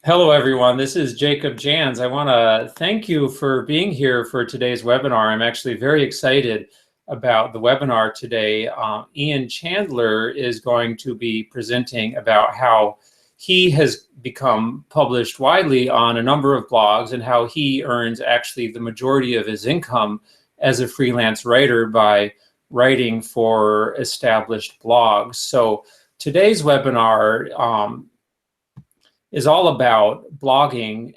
Hello, everyone. This is Jacob Jans. I want to thank you for being here for today's webinar. I'm actually very excited about the webinar today. Ian Chandler is going to be presenting about how he has become published widely on a number of blogs and how he earns actually the majority of his income as a freelance writer by writing for established blogs. So today's webinar is all about blogging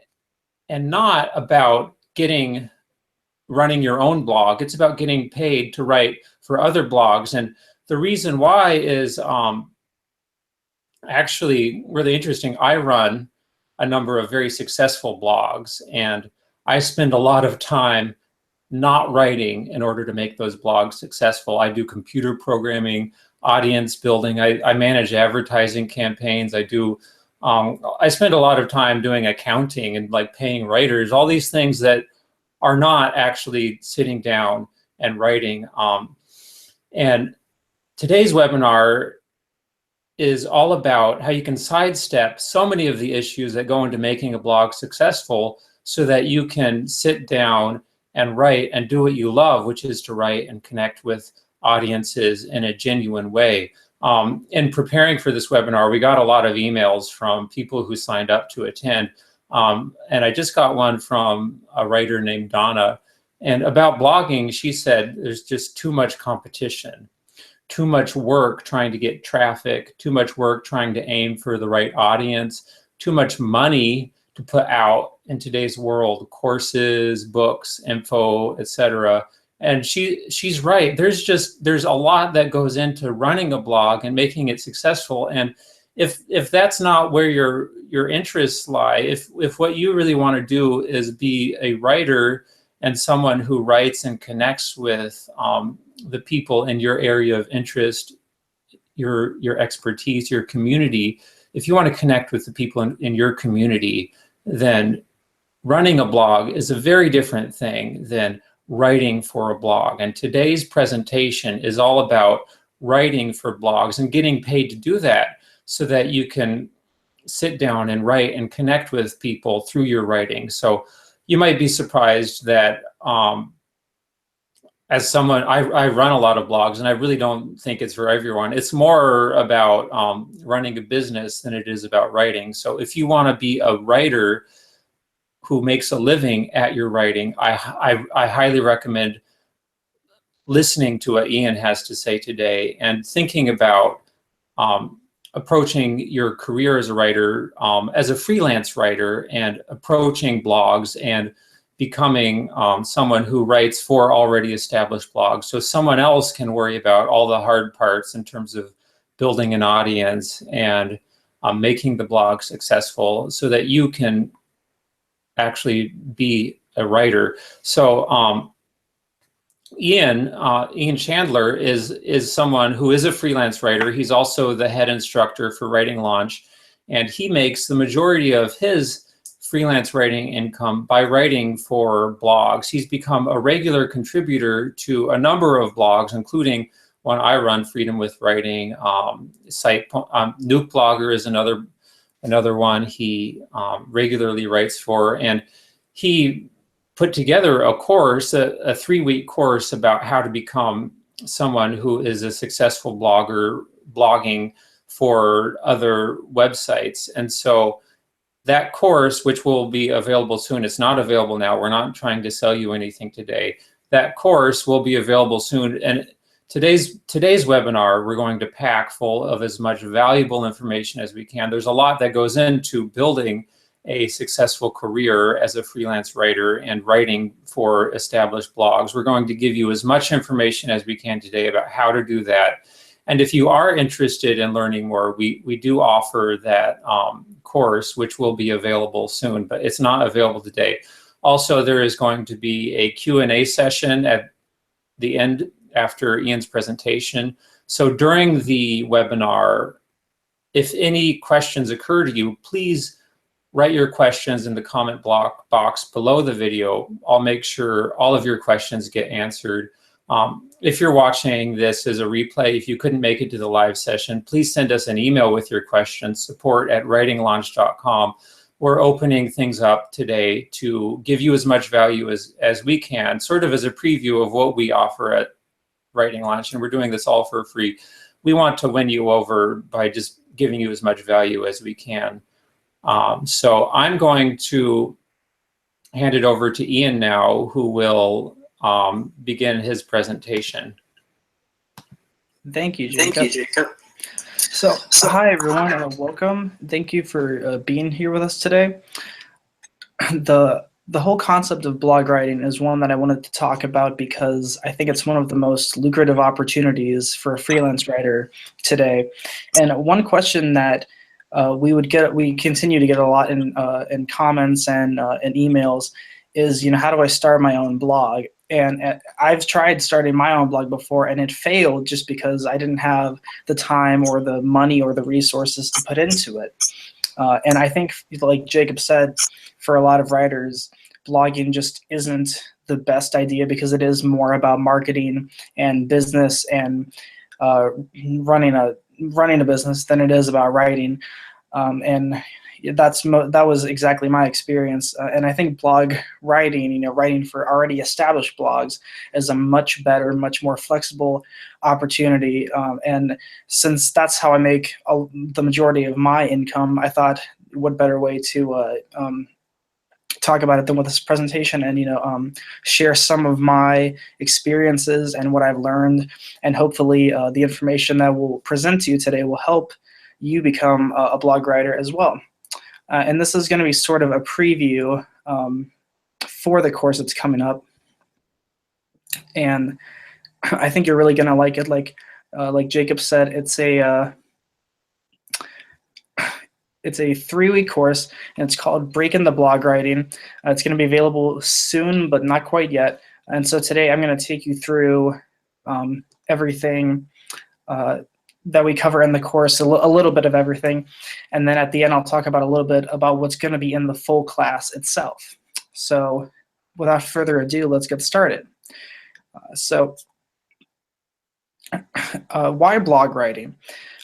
and not about running your own blog. It's about getting paid to write for other blogs. And the reason why is actually really interesting. I run a number of very successful blogs, and I spend a lot of time not writing in order to make those blogs successful. I do computer programming, audience building. I manage advertising campaigns. I spend a lot of time doing accounting and like paying writers, all these things that are not actually sitting down and writing. And today's webinar is all about how you can sidestep so many of the issues that go into making a blog successful so that you can sit down and write and do what you love, which is to write and connect with audiences in a genuine way. In preparing for this webinar, we got a lot of emails from people who signed up to attend. And I just got one from a writer named Donna. And about blogging, she said there's just too much competition, too much work trying to get traffic, too much work trying to aim for the right audience, too much money to put out in today's world, courses, books, info, etc. And she's right. There's a lot that goes into running a blog and making it successful. And if that's not where your interests lie, if what you really want to do is be a writer and someone who writes and connects with the people in your area of interest, your expertise, your community, if you want to connect with the people in your community, then running a blog is a very different thing than writing for a blog. And today's presentation is all about writing for blogs and getting paid to do that so that you can sit down and write and connect with people through your writing. So you might be surprised that as someone, I run a lot of blogs, and I really don't think it's for everyone. It's more about running a business than it is about writing. So if you want to be a writer who makes a living at your writing, I highly recommend listening to what Ian has to say today and thinking about approaching your career as a writer, as a freelance writer, and approaching blogs and becoming someone who writes for already established blogs, so someone else can worry about all the hard parts in terms of building an audience and making the blog successful so that you can actually be a writer. So Ian Chandler is someone who is a freelance writer. He's also the head instructor for Writing Launch, and he makes the majority of his freelance writing income by writing for blogs. He's become a regular contributor to a number of blogs, including one I run, Freedom with Writing. Nuke Blogger is another one he regularly writes for, and he put together a course, a 3-week course about how to become someone who is a successful blogger, blogging for other websites. And so that course, which will be available soon, it's not available now, we're not trying to sell you anything today. That course will be available soon. And today's webinar, we're going to pack full of as much valuable information as we can. There's a lot that goes into building a successful career as a freelance writer and writing for established blogs. We're going to give you as much information as we can today about how to do that. And if you are interested in learning more, we do offer that course, which will be available soon, but it's not available today. Also, there is going to be a Q&A session at the end after Ian's presentation. So during the webinar, if any questions occur to you, please write your questions in the comment box below the video. I'll make sure all of your questions get answered. If you're watching this as a replay, if you couldn't make it to the live session, please send us an email with your questions, support@writinglaunch.com. we're opening things up today to give you as much value as we can, sort of as a preview of what we offer at Writing Launch, and we're doing this all for free. We want to win you over by just giving you as much value as we can. So I'm going to hand it over to Ian now, who will begin his presentation. Thank you, Jacob. So hi, everyone, and welcome. Thank you for being here with us today. The whole concept of blog writing is one that I wanted to talk about because I think it's one of the most lucrative opportunities for a freelance writer today. And one question that we continue to get a lot in comments and in emails is, how do I start my own blog? And I've tried starting my own blog before, and it failed just because I didn't have the time or the money or the resources to put into it. And I think, like Jacob said, for a lot of writers, blogging just isn't the best idea because it is more about marketing and business and running a business than it is about writing. And that was exactly my experience. And I think blog writing, writing for already established blogs is a much better, much more flexible opportunity. And since that's how I make the majority of my income, I thought what better way to talk about it than with this presentation and share some of my experiences and what I've learned, and hopefully the information that we'll present to you today will help you become a blog writer as well. And this is going to be sort of a preview for the course that's coming up, and I think you're really going to like it. Like Jacob said, it's a 3-week course, and it's called Breaking the Blog Writing. It's going to be available soon, but not quite yet. And so today I'm going to take you through everything that we cover in the course, a little bit of everything. And then at the end, I'll talk about a little bit about what's going to be in the full class itself. So without further ado, let's get started. Why blog writing?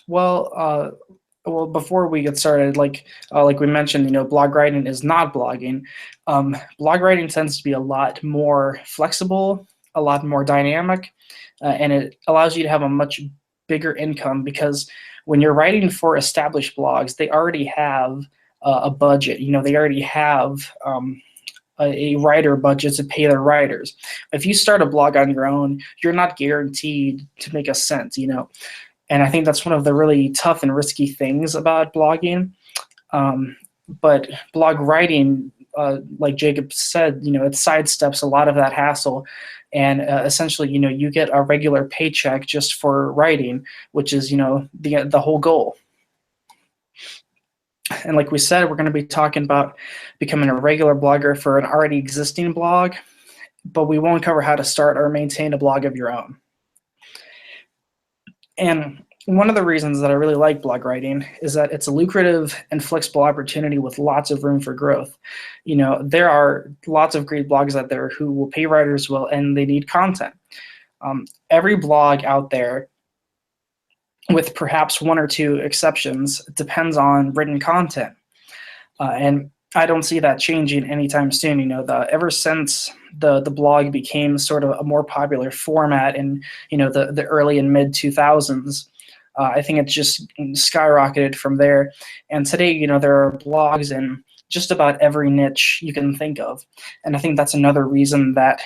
Well, before we get started, like we mentioned, blog writing is not blogging. Blog writing tends to be a lot more flexible, a lot more dynamic, and it allows you to have a much bigger income because when you're writing for established blogs, they already have a budget. They already have a writer budget to pay their writers. If you start a blog on your own, you're not guaranteed to make a cent, And I think that's one of the really tough and risky things about blogging. But blog writing, like Jacob said, it sidesteps a lot of that hassle. And essentially, you get a regular paycheck just for writing, which is, the whole goal. And like we said, we're going to be talking about becoming a regular blogger for an already existing blog, but we won't cover how to start or maintain a blog of your own. And one of the reasons that I really like blog writing is that it's a lucrative and flexible opportunity with lots of room for growth. There are lots of great blogs out there who will pay writers well, and they need content. Every blog out there, with perhaps 1 or 2 exceptions, depends on written content. And I don't see that changing anytime soon. Ever since the blog became sort of a more popular format in the early and mid 2000s, I think it just skyrocketed from there. And today, there are blogs in just about every niche you can think of. And I think that's another reason that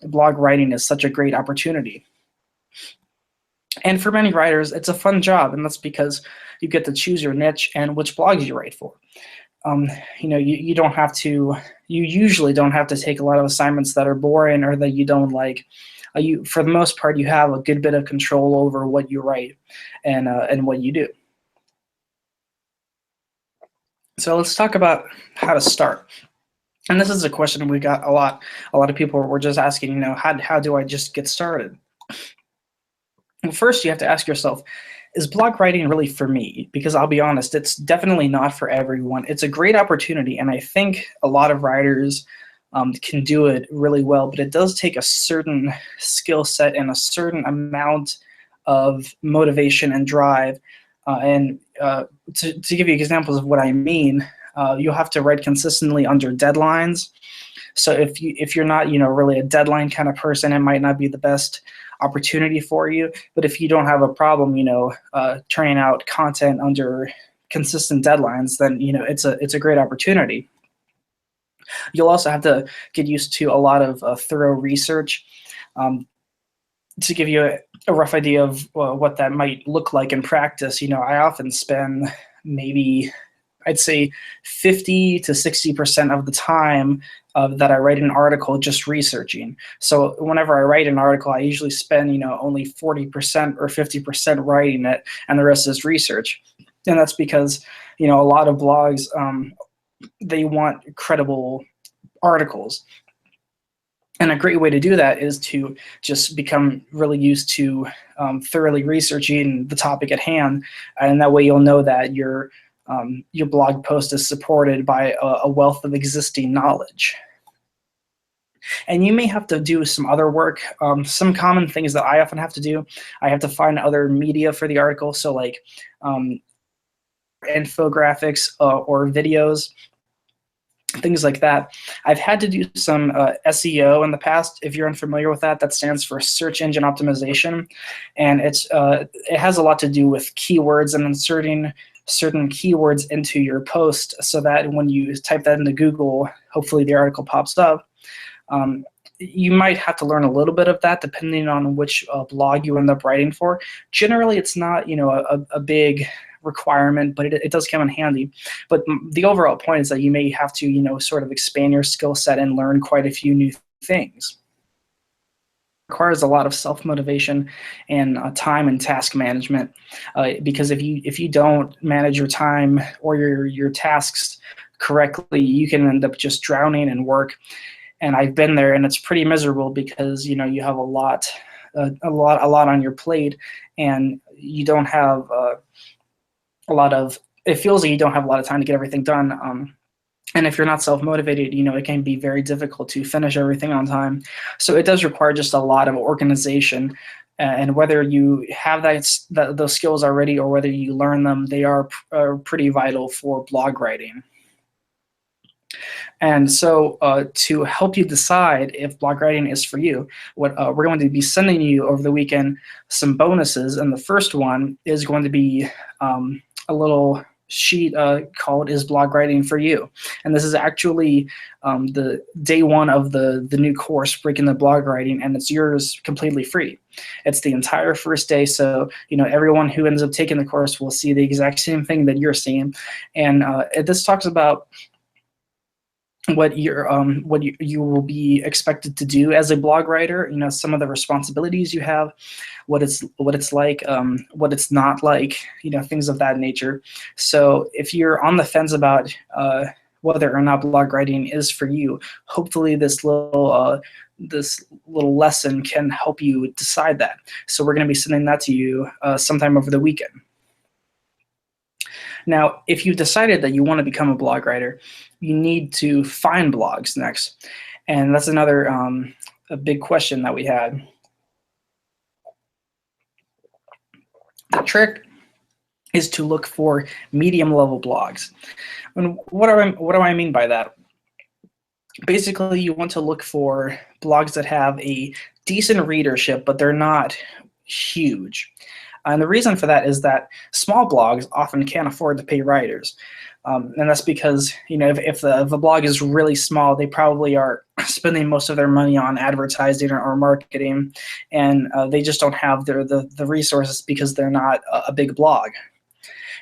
blog writing is such a great opportunity. And for many writers, it's a fun job, and that's because you get to choose your niche and which blogs you write for. You don't have to. You usually don't have to take a lot of assignments that are boring or that you don't like. For the most part, you have a good bit of control over what you write and what you do. So let's talk about how to start. And this is a question we got a lot. A lot of people were just asking, how do I just get started? Well, first, you have to ask yourself, is blog writing really for me? Because I'll be honest, it's definitely not for everyone. It's a great opportunity, and I think a lot of writers can do it really well, but it does take a certain skill set and a certain amount of motivation and drive. To give you examples of what I mean, You'll have to write consistently under deadlines. So if you're not, really a deadline kind of person, it might not be the best opportunity for you. But if you don't have a problem, turning out content under consistent deadlines, then it's a great opportunity. You'll also have to get used to a lot of thorough research. To give you a rough idea of what that might look like in practice, I often spend maybe, I'd say 50 to 60% of the time that I write an article just researching. So whenever I write an article, I usually spend, only 40% or 50% writing it, and the rest is research. And that's because, a lot of blogs, they want credible articles. And a great way to do that is to just become really used to thoroughly researching the topic at hand, and that way you'll know that your blog post is supported by a wealth of existing knowledge. And you may have to do some other work. Some common things that I often have to do, I have to find other media for the article, so like infographics or videos, things like that. I've had to do some SEO in the past. If you're unfamiliar with that, that stands for search engine optimization, and it has a lot to do with keywords and inserting certain keywords into your post so that when you type that into Google, hopefully the article pops up. You might have to learn a little bit of that depending on which blog you end up writing for. Generally, it's not a big requirement, but it does come in handy. But the overall point is that you may have to sort of expand your skill set and learn quite a few new things. It requires a lot of self-motivation and time and task management, because if you don't manage your time or your tasks correctly, you can end up just drowning in work. And I've been there, and it's pretty miserable because you have a lot on your plate, and you don't have it feels like you don't have a lot of time to get everything done. And if you're not self-motivated, it can be very difficult to finish everything on time. So it does require just a lot of organization. And whether you have those skills already or whether you learn them, they are pretty vital for blog writing. And so to help you decide if blog writing is for you, what we're going to be sending you over the weekend some bonuses. And the first one is going to be a little sheet called "Is Blog Writing for You?" And this is actually the day one of the new course, Breaking the Blog Writing, and it's yours completely free. It's the entire first day, so everyone who ends up taking the course will see the exact same thing that you're seeing. And this talks about what you will be expected to do as a blog writer, some of the responsibilities you have, what it's like, what it's not like, things of that nature. So if you're on the fence about whether or not blog writing is for you, hopefully this little lesson can help you decide that. So we're going to be sending that to you sometime over the weekend. Now, if you've decided that you want to become a blog writer, you need to find blogs next. And that's another a big question that we had. The trick is to look for medium level blogs. And what do I mean by that? Basically, you want to look for blogs that have a decent readership, but they're not huge. And the reason for that is that small blogs often can't afford to pay writers. And that's because, if the blog is really small, they probably are spending most of their money on advertising or marketing, and they just don't have the resources because they're not a big blog.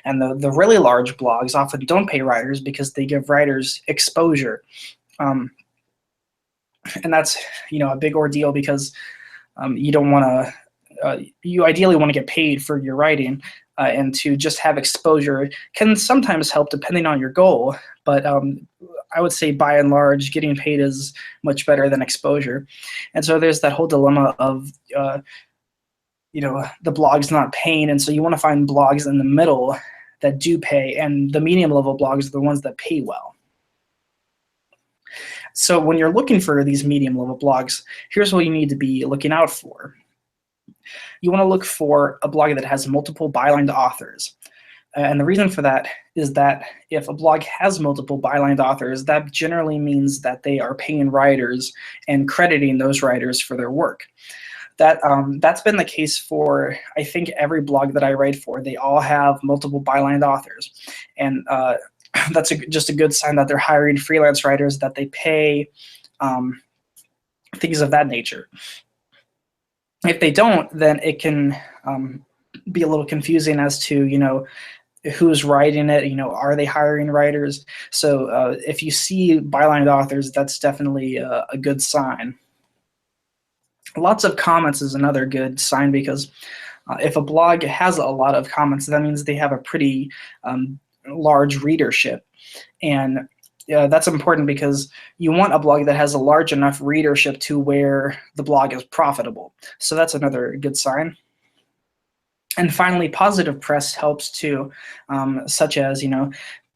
And the really large blogs often don't pay writers because they give writers exposure. And that's, a big ordeal because you don't want to you ideally want to get paid for your writing, and to just have exposure can sometimes help depending on your goal. But I would say by and large, getting paid is much better than exposure. And so there's that whole dilemma of, the blog's not paying. And so you want to find blogs in the middle that do pay, and the medium level blogs are the ones that pay well. So when you're looking for these medium level blogs, here's what you need to be looking out for. You want to look for a blog that has multiple byline authors. And the reason for that is that if a blog has multiple bylined authors, that generally means that they are paying writers and crediting those writers for their work. That's been the case for, I think, every blog that I write for. They all have multiple bylined authors, and that's just a good sign that they're hiring freelance writers, that they pay, things of that nature. If they don't, then it can be a little confusing as to, who's writing it. Are they hiring writers? So if you see bylined authors, that's definitely a good sign. Lots of comments is another good sign, because if a blog has a lot of comments, that means they have a pretty large readership. And that's important, because you want a blog that has a large enough readership to where the blog is profitable. So that's another good sign. And finally, positive press helps too, such as,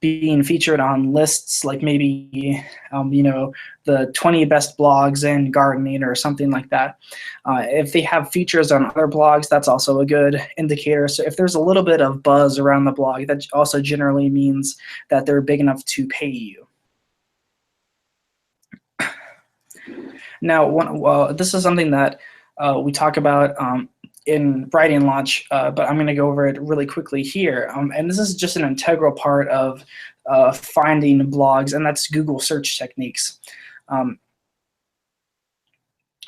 being featured on lists like maybe, the 20 best blogs in gardening or something like that. If they have features on other blogs, that's also a good indicator. So if there's a little bit of buzz around the blog, that also generally means that they're big enough to pay you. Now, this is something that we talk about in Writing Launch, but I'm going to go over it really quickly here. And this is just an integral part of finding blogs, and that's Google search techniques.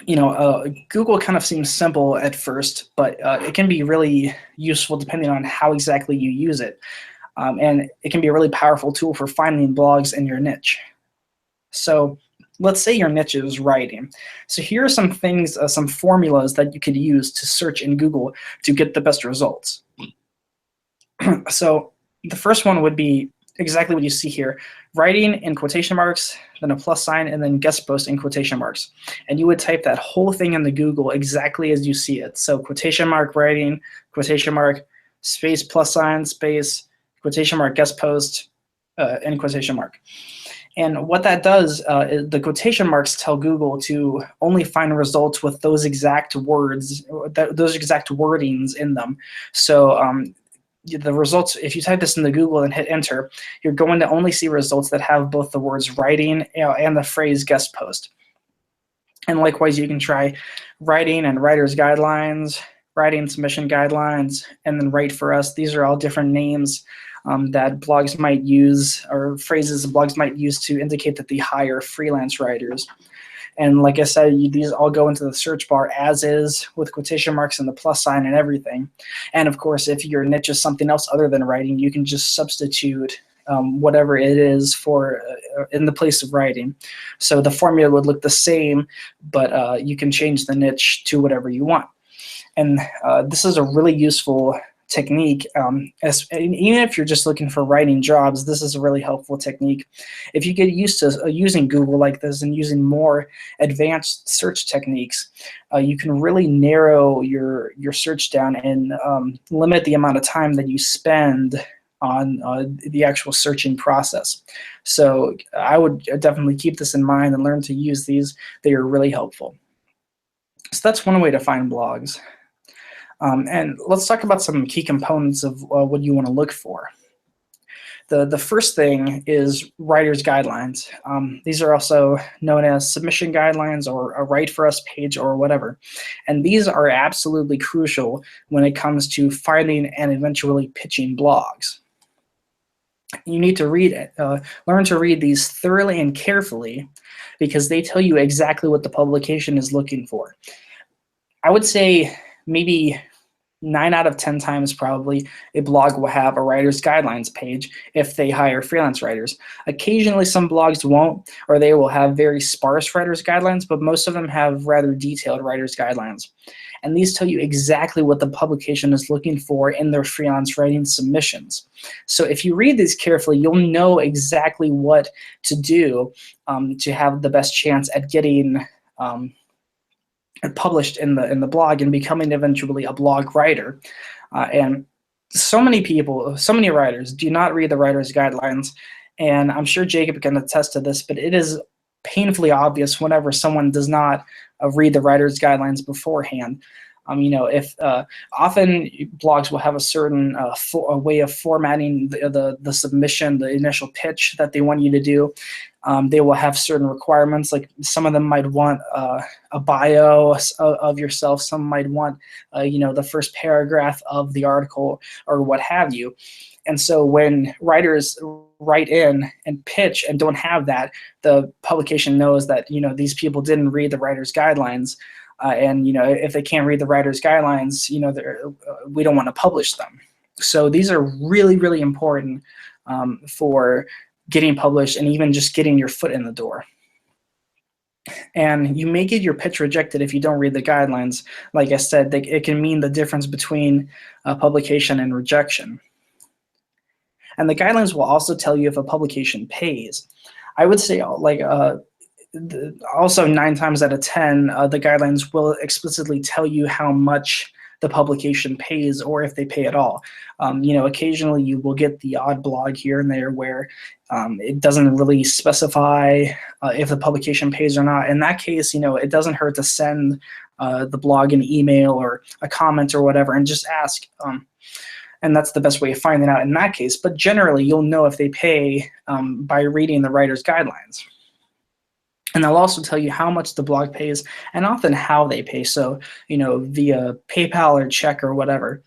Google kind of seems simple at first, but it can be really useful depending on how exactly you use it. And it can be a really powerful tool for finding blogs in your niche. So let's say your niche is writing. So here are some things, some formulas that you could use to search in Google to get the best results. So the first one would be exactly what you see here: writing in quotation marks, then a plus sign, and then guest post in quotation marks. And you would type that whole thing into Google exactly as you see it. So quotation mark writing, quotation mark, space, plus sign, space, quotation mark, guest post, and quotation mark. And what that does is the quotation marks tell Google to only find results with those exact words, those exact wordings in them. So the results, if you type this into Google and hit enter, you're going to only see results that have both the words writing and the phrase guest post. And likewise, you can try writing and writer's guidelines, writing submission guidelines, and then write for us. These are all different names that blogs might use, or phrases blogs might use to indicate that they hire freelance writers. And like I said, these all go into the search bar as is, with quotation marks and the plus sign and everything. And of course, if your niche is something else other than writing, you can just substitute whatever it is for in the place of writing. So the formula would look the same, but you can change the niche to whatever you want. And this is a really useful technique. Even if you're just looking for writing jobs, this is a really helpful technique. If you get used to using Google like this and using more advanced search techniques, you can really narrow your search down and limit the amount of time that you spend on the actual searching process. So I would definitely keep this in mind and learn to use these. They are really helpful. So that's one way to find blogs. And let's talk about some key components of what you want to look for. The first thing is writer's guidelines. These are also known as submission guidelines or a write for us page or whatever. And these are absolutely crucial when it comes to finding and eventually pitching blogs. You need to learn to read these thoroughly and carefully, because they tell you exactly what the publication is looking for. I would say maybe 9 out of 10 times probably a blog will have a writer's guidelines page if they hire freelance writers. Occasionally some blogs won't, or they will have very sparse writer's guidelines, but most of them have rather detailed writer's guidelines. And these tell you exactly what the publication is looking for in their freelance writing submissions. So if you read these carefully, you'll know exactly what to do to have the best chance at getting published in the blog and becoming eventually a blog writer. And so many people, so many writers do not read the writer's guidelines. And I'm sure Jacob can attest to this, but it is painfully obvious whenever someone does not read the writer's guidelines beforehand. If often blogs will have a certain a way of formatting the submission, the initial pitch that they want you to do. They will have certain requirements, like some of them might want a bio of yourself. Some might want, the first paragraph of the article or what have you. And so when writers write in and pitch and don't have that, the publication knows that, these people didn't read the writer's guidelines. And if they can't read the writer's guidelines, we don't want to publish them. So these are really, really important for getting published and even just getting your foot in the door. And you may get your pitch rejected if you don't read the guidelines. Like I said, it can mean the difference between publication and rejection. And the guidelines will also tell you if a publication pays. I would say also 9 times out of 10, the guidelines will explicitly tell you how much the publication pays or if they pay at all. Occasionally you will get the odd blog here and there where it doesn't really specify if the publication pays or not. In that case, it doesn't hurt to send the blog an email or a comment or whatever and just ask. And that's the best way of finding out in that case. But generally, you'll know if they pay by reading the writer's guidelines. And they'll also tell you how much the blog pays and often how they pay. So, via PayPal or check or whatever.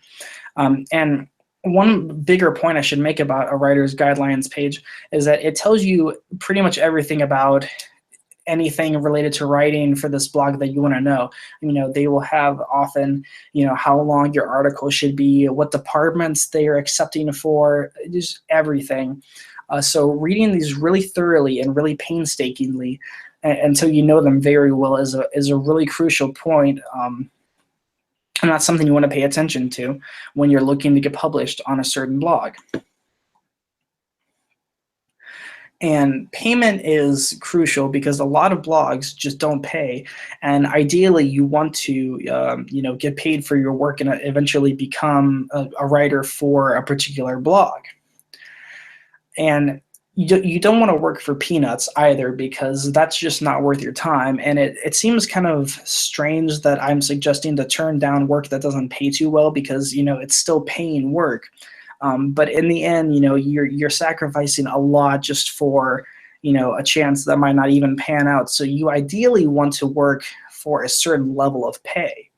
And one bigger point I should make about a writer's guidelines page is that it tells you pretty much everything about anything related to writing for this blog that you want to know. They will have often, how long your article should be, what departments they are accepting for, just everything. So reading these really thoroughly and really painstakingly until you know them very well is a really crucial point. And that's something you want to pay attention to when you're looking to get published on a certain blog. And payment is crucial because a lot of blogs just don't pay. And ideally, you want to, get paid for your work and eventually become a writer for a particular blog. And you don't want to work for peanuts either, because that's just not worth your time. And it seems kind of strange that I'm suggesting to turn down work that doesn't pay too well, because it's still paying work. But in the end, you're sacrificing a lot just for a chance that might not even pan out. So you ideally want to work for a certain level of pay.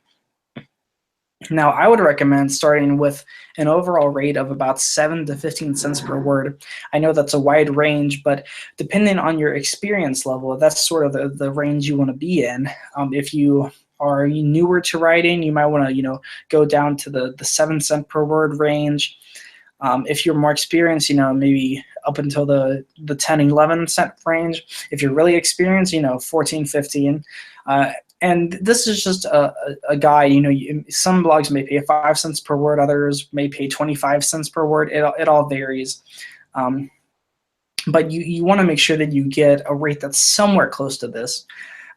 Now, I would recommend starting with an overall rate of about 7 to 15 cents per word. I know that's a wide range, but depending on your experience level, that's sort of the range you want to be in. If you are newer to writing, you might want to go down to the 7 cent per word range. If you're more experienced, maybe up until the 10, 11 cent range. If you're really experienced, 14, 15. And this is just a guide. Some blogs may pay 5 cents per word, others may pay 25 cents per word. It all varies. But you want to make sure that you get a rate that's somewhere close to this.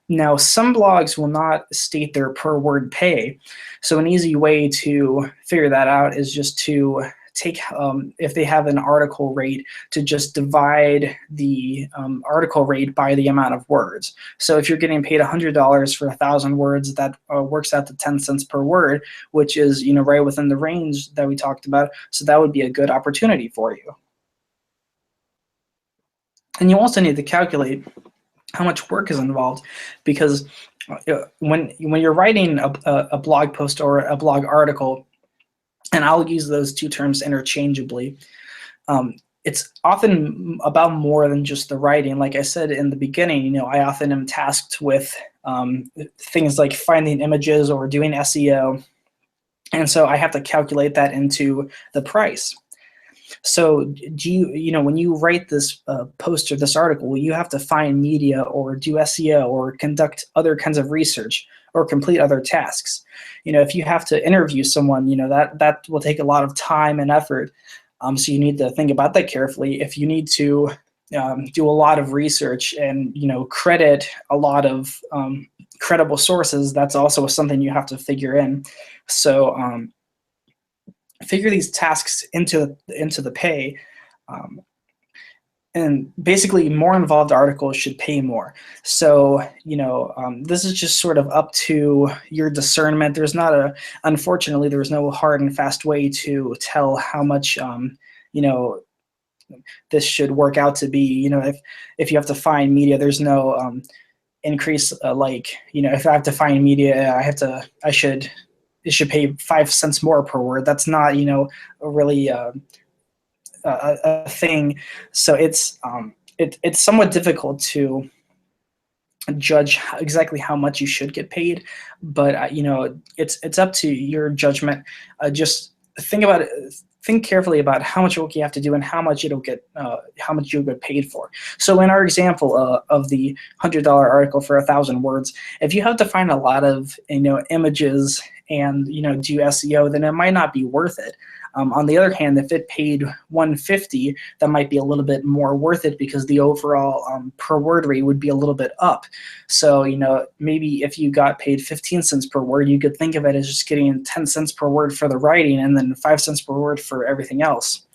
Now, some blogs will not state their per word pay. So an easy way to figure that out is just to take, if they have an article rate, to just divide the article rate by the amount of words. So if you're getting paid $100 for 1,000 words, that works out to 10 cents per word, which is right within the range that we talked about. So that would be a good opportunity for you. And you also need to calculate how much work is involved, because when you're writing a blog post or a blog article, and I'll use those two terms interchangeably, it's often about more than just the writing. Like I said in the beginning, I often am tasked with things like finding images or doing SEO. And so I have to calculate that into the price. So when you write this post or this article, you have to find media or do SEO or conduct other kinds of research or complete other tasks. If you have to interview someone, that will take a lot of time and effort. So you need to think about that carefully. If you need to do a lot of research and credit a lot of credible sources, that's also something you have to figure in. So figure these tasks into the pay. and basically more involved articles should pay more. So, this is just sort of up to your discernment. Unfortunately, there's no hard and fast way to tell how much, you know, this should work out to be. If you have to find media, there's no increase, if I have to find media, it should pay 5 cents more per word. That's not, really a thing. So it's somewhat difficult to judge exactly how much you should get paid, but it's up to your judgment. Just think carefully about how much work you have to do and how much you'll get paid for. So in our example of the $100 article for 1,000 words, if you have to find a lot of images and do SEO, then it might not be worth it. On the other hand, if it paid $150, that might be a little bit more worth it because the overall per word rate would be a little bit up. So maybe if you got paid 15 cents per word, you could think of it as just getting 10 cents per word for the writing and then 5 cents per word for everything else,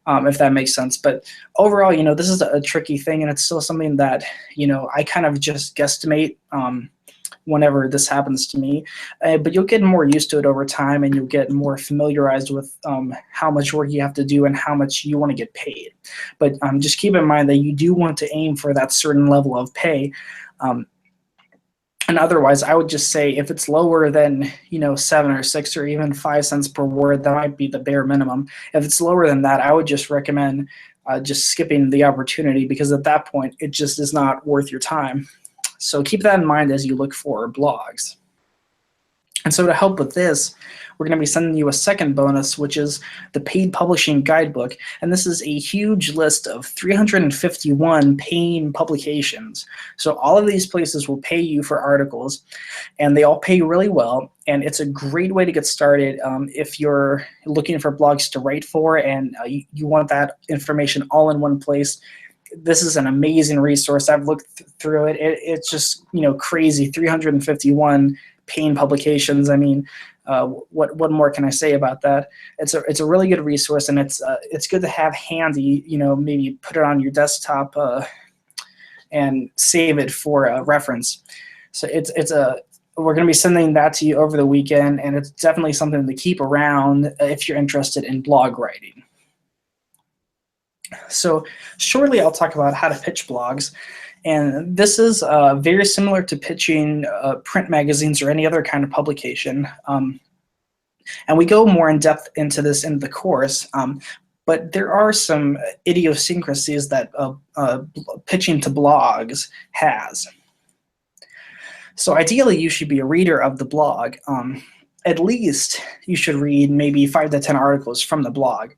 if that makes sense. But overall, this is a tricky thing, and it's still something that I kind of just guesstimate whenever this happens to me, but you'll get more used to it over time, and you'll get more familiarized with how much work you have to do and how much you want to get paid. But just keep in mind that you do want to aim for that certain level of pay. And otherwise, I would just say if it's lower than 7 or 6 or even 5 cents per word, that might be the bare minimum. If it's lower than that, I would just recommend just skipping the opportunity, because at that point, it just is not worth your time. So keep that in mind as you look for blogs. And so to help with this, we're going to be sending you a second bonus, which is the Paid Publishing Guidebook. And this is a huge list of 351 paying publications. So all of these places will pay you for articles, and they all pay really well. And it's a great way to get started if you're looking for blogs to write for and you want that information all in one place. This is an amazing resource. I've looked through it. It's just crazy. 351 paying publications. I mean, what more can I say about that? It's a really good resource, and it's good to have handy. Maybe put it on your desktop and save it for reference. So we're going to be sending that to you over the weekend, and it's definitely something to keep around if you're interested in blog writing. So shortly, I'll talk about how to pitch blogs. And this is very similar to pitching print magazines or any other kind of publication. And we go more in depth into this in the course. But there are some idiosyncrasies that pitching to blogs has. So ideally, you should be a reader of the blog. At least you should read maybe 5 to 10 articles from the blog.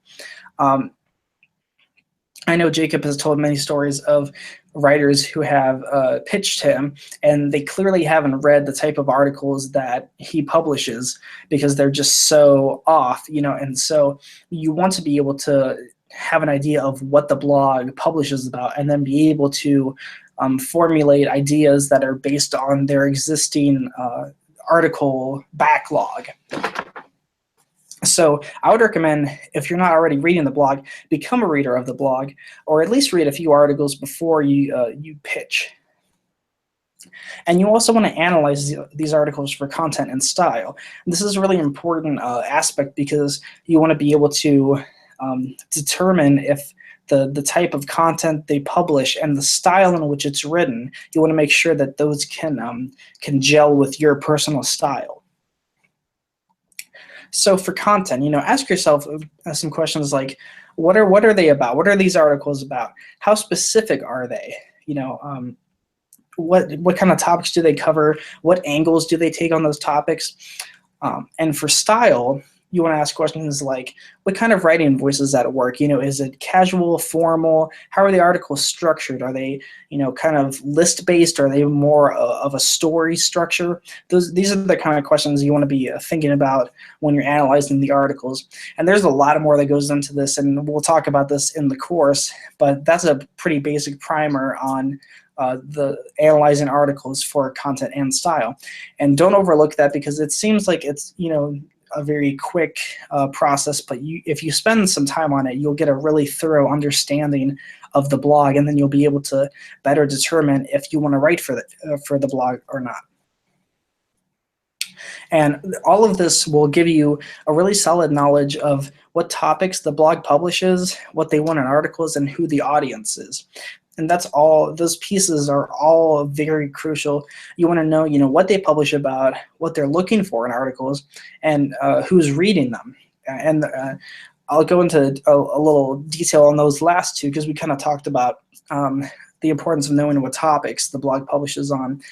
I know Jacob has told many stories of writers who have pitched him, and they clearly haven't read the type of articles that he publishes because they're just so off, and so you want to be able to have an idea of what the blog publishes about, and then be able to formulate ideas that are based on their existing article backlog. So I would recommend, if you're not already reading the blog, become a reader of the blog, or at least read a few articles before you pitch. And you also want to analyze these articles for content and style. This is a really important aspect because you want to be able to determine if the type of content they publish and the style in which it's written, you want to make sure that those can gel with your personal style. So for content, ask yourself some questions like, what are they about? What are these articles about? How specific are they? What kind of topics do they cover? What angles do they take on those topics? And for style, you want to ask questions like, what kind of writing voice is at work? Is it casual, formal? How are the articles structured? Are they, kind of list-based? Are they more of a story structure? These are the kind of questions you want to be thinking about when you're analyzing the articles. And there's a lot more that goes into this, and we'll talk about this in the course, but that's a pretty basic primer on the analyzing articles for content and style. And don't overlook that, because it seems like it's, a very quick process, but if you spend some time on it, you'll get a really thorough understanding of the blog, and then you'll be able to better determine if you want to write for the blog or not. And all of this will give you a really solid knowledge of what topics the blog publishes, what they want in articles, and who the audience is. And that's all. Those pieces are all very crucial. You want to know, what they publish about, what they're looking for in articles, and who's reading them. And I'll go into a little detail on those last two because we kind of talked about the importance of knowing what topics the blog publishes on.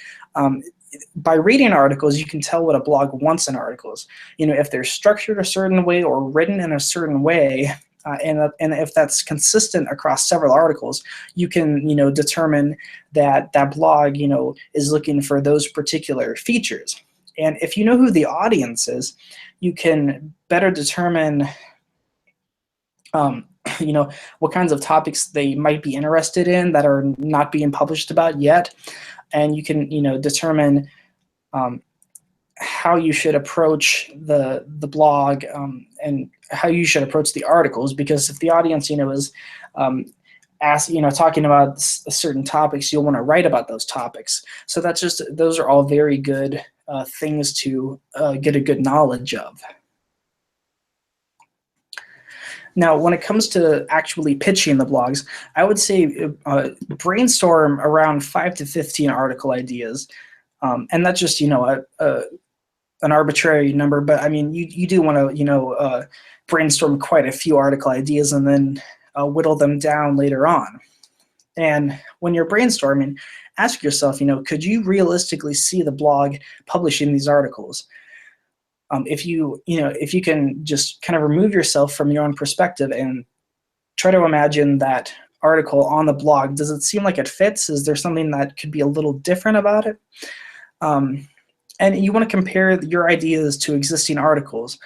By reading articles, you can tell what a blog wants in articles. If they're structured a certain way or written in a certain way, and if that's consistent across several articles, you can determine that that blog is looking for those particular features. And if you know who the audience is, you can better determine what kinds of topics they might be interested in that are not being published about yet. And you can determine how you should approach the blog and how you should approach the articles, because if the audience is talking about certain topics, you'll want to write about those topics. So those are all very good things to get a good knowledge of. Now, when it comes to actually pitching the blogs, I would say brainstorm around 5 to 15 article ideas. And that's just, an arbitrary number, but I mean, you do want to, brainstorm quite a few article ideas and then whittle them down later on. And when you're brainstorming, ask yourself, could you realistically see the blog publishing these articles? If you can just kind of remove yourself from your own perspective and try to imagine that article on the blog, does it seem like it fits? Is there something that could be a little different about it? And you want to compare your ideas to existing articles,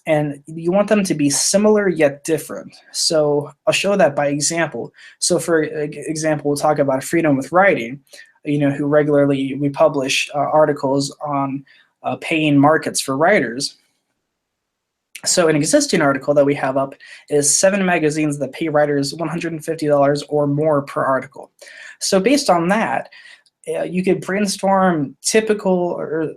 and you want them to be similar yet different. So I'll show that by example. So for example, we'll talk about Freedom with Writing, who regularly we publish articles on paying markets for writers. So an existing article that we have up is 7 magazines that pay writers $150 or more per article. So based on that, you could brainstorm typical or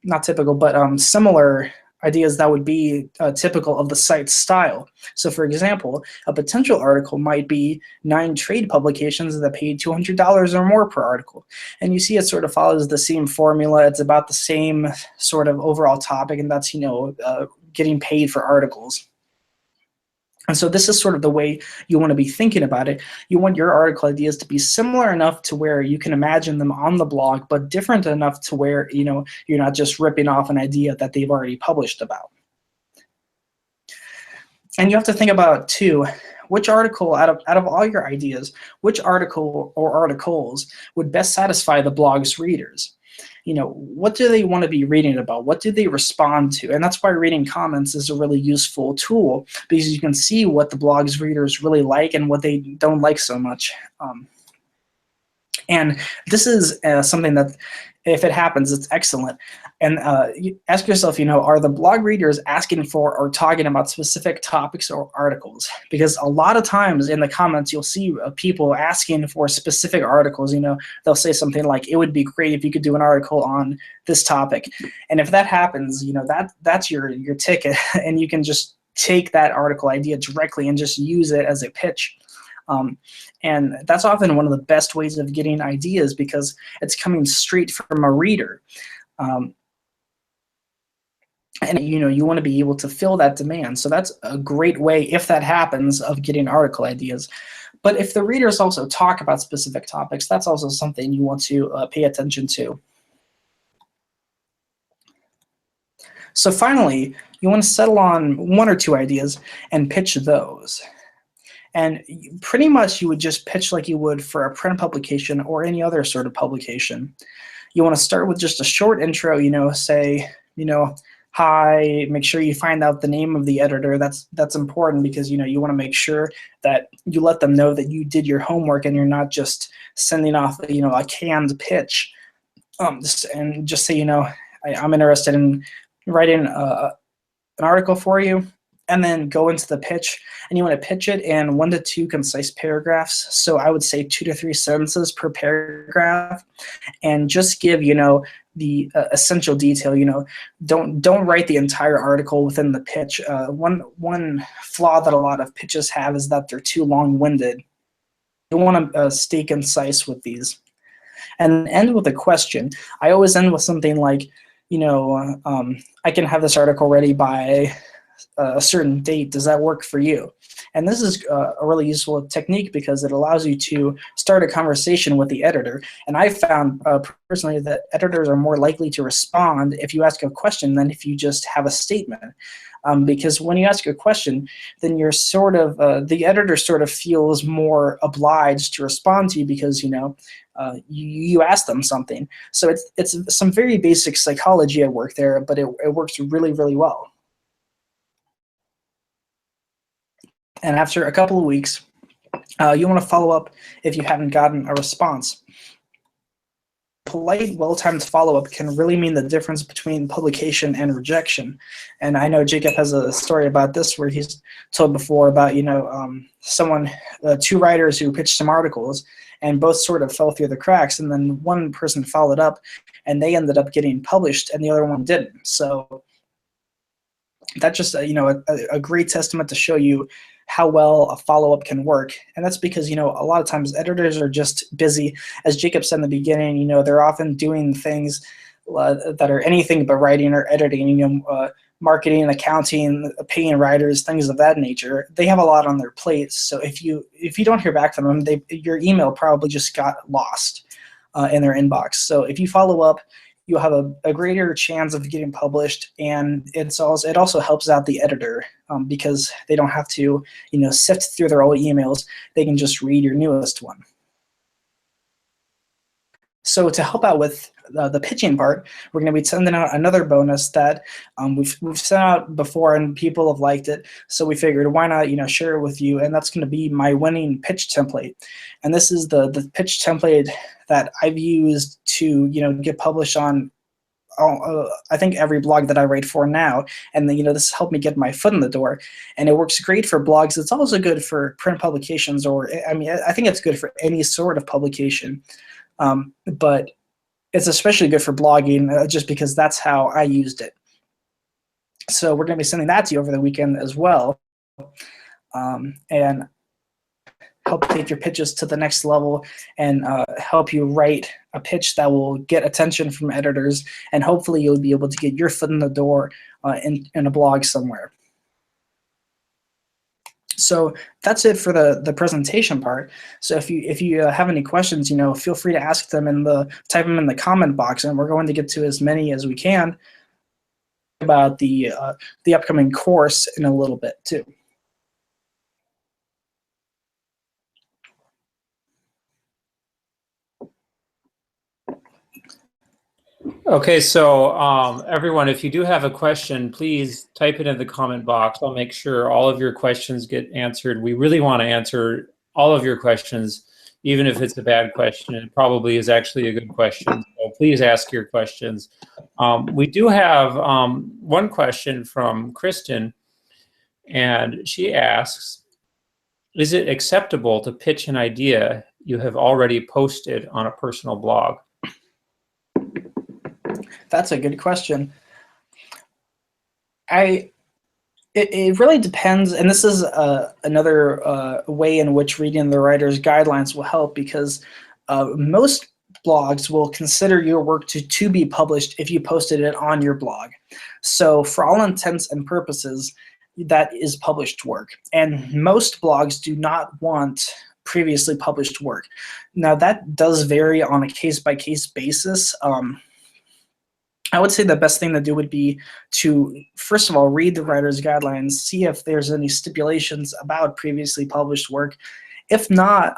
not typical, but similar ideas that would be typical of the site's style. So for example, a potential article might be 9 trade publications that paid $200 or more per article. And you see it sort of follows the same formula. It's about the same sort of overall topic, and that's, getting paid for articles. And so this is sort of the way you want to be thinking about it. You want your article ideas to be similar enough to where you can imagine them on the blog, but different enough to where you're not just ripping off an idea that they've already published about. And you have to think about too, which article out of all your ideas, which article or articles would best satisfy the blog's readers? What do they want to be reading about? What do they respond to? And that's why reading comments is a really useful tool, because you can see what the blog's readers really like and what they don't like so much. And this is something that, if it happens, it's excellent. And you ask yourself, are the blog readers asking for or talking about specific topics or articles? Because a lot of times in the comments, you'll see people asking for specific articles. They'll say something like, it would be great if you could do an article on this topic. And if that happens, that's your ticket, and you can just take that article idea directly and just use it as a pitch. And that's often one of the best ways of getting ideas, because it's coming straight from a reader. And you want to be able to fill that demand. So that's a great way, if that happens, of getting article ideas. But if the readers also talk about specific topics, that's also something you want to pay attention to. So finally, you want to settle on 1 or 2 ideas and pitch those. And pretty much you would just pitch like you would for a print publication or any other sort of publication. You want to start with just a short intro, say, hi, make sure you find out the name of the editor. That's important, because you want to make sure that you let them know that you did your homework and you're not just sending off a canned pitch. And just say, I'm interested in writing an article for you, and then go into the pitch, and you want to pitch it in 1 to 2 concise paragraphs. So I would say 2 to 3 sentences per paragraph, and just give, the essential detail. Don't write the entire article within the pitch. One flaw that a lot of pitches have is that they're too long-winded. You want to stay concise with these, and end with a question. I always end with something like, I can have this article ready by a certain date. Does that work for you? And this is a really useful technique because it allows you to start a conversation with the editor. And I found personally that editors are more likely to respond if you ask a question than if you just have a statement. Because when you ask a question, then you're sort of, the editor sort of feels more obliged to respond to you because, you asked them something. So it's some very basic psychology at work there, but it works really, really well. And after a couple of weeks, you want to follow up if you haven't gotten a response. Polite, well-timed follow-up can really mean the difference between publication and rejection. And I know Jacob has a story about this where he's told before about, two writers who pitched some articles and both sort of fell through the cracks, and then one person followed up and they ended up getting published and the other one didn't. So that's just a great testament to show you how well a follow-up can work. And that's because, a lot of times editors are just busy. As Jacob said in the beginning, they're often doing things that are anything but writing or editing, marketing, accounting, paying writers, things of that nature. They have a lot on their plates. So if you don't hear back from them, your email probably just got lost in their inbox. So if you follow up, you'll have a greater chance of getting published, and it also helps out the editor because they don't have to sift through their old emails. They can just read your newest one. So to help out with the pitching part, we're going to be sending out another bonus that we've sent out before and people have liked it. So we figured, why not share it with you? And that's going to be my winning pitch template. And this is the pitch template that I've used to get published on I think every blog that I write for now. And then this helped me get my foot in the door. And it works great for blogs. It's also good for print publications, or I think it's good for any sort of publication. But it's especially good for blogging just because that's how I used it. So we're going to be sending that to you over the weekend as well, and help take your pitches to the next level and help you write a pitch that will get attention from editors, and hopefully you'll be able to get your foot in the door in a blog somewhere. So that's it for the presentation part. So if you have any questions, feel free to ask them type them in the comment box, and we're going to get to as many as we can about the upcoming course in a little bit too. Okay, so everyone, if you do have a question, please type it in the comment box. I'll make sure all of your questions get answered. We really want to answer all of your questions, even if it's a bad question. It probably is actually a good question, so please ask your questions. We do have one question from Kristen, and she asks, is it acceptable to pitch an idea you have already posted on a personal blog? That's a good question. It really depends, and this is another way in which reading the writer's guidelines will help, because most blogs will consider your work to be published if you posted it on your blog. So for all intents and purposes, that is published work. And most blogs do not want previously published work. Now that does vary on a case-by-case basis. I would say the best thing to do would be to, first of all, read the writer's guidelines, see if there's any stipulations about previously published work. If not,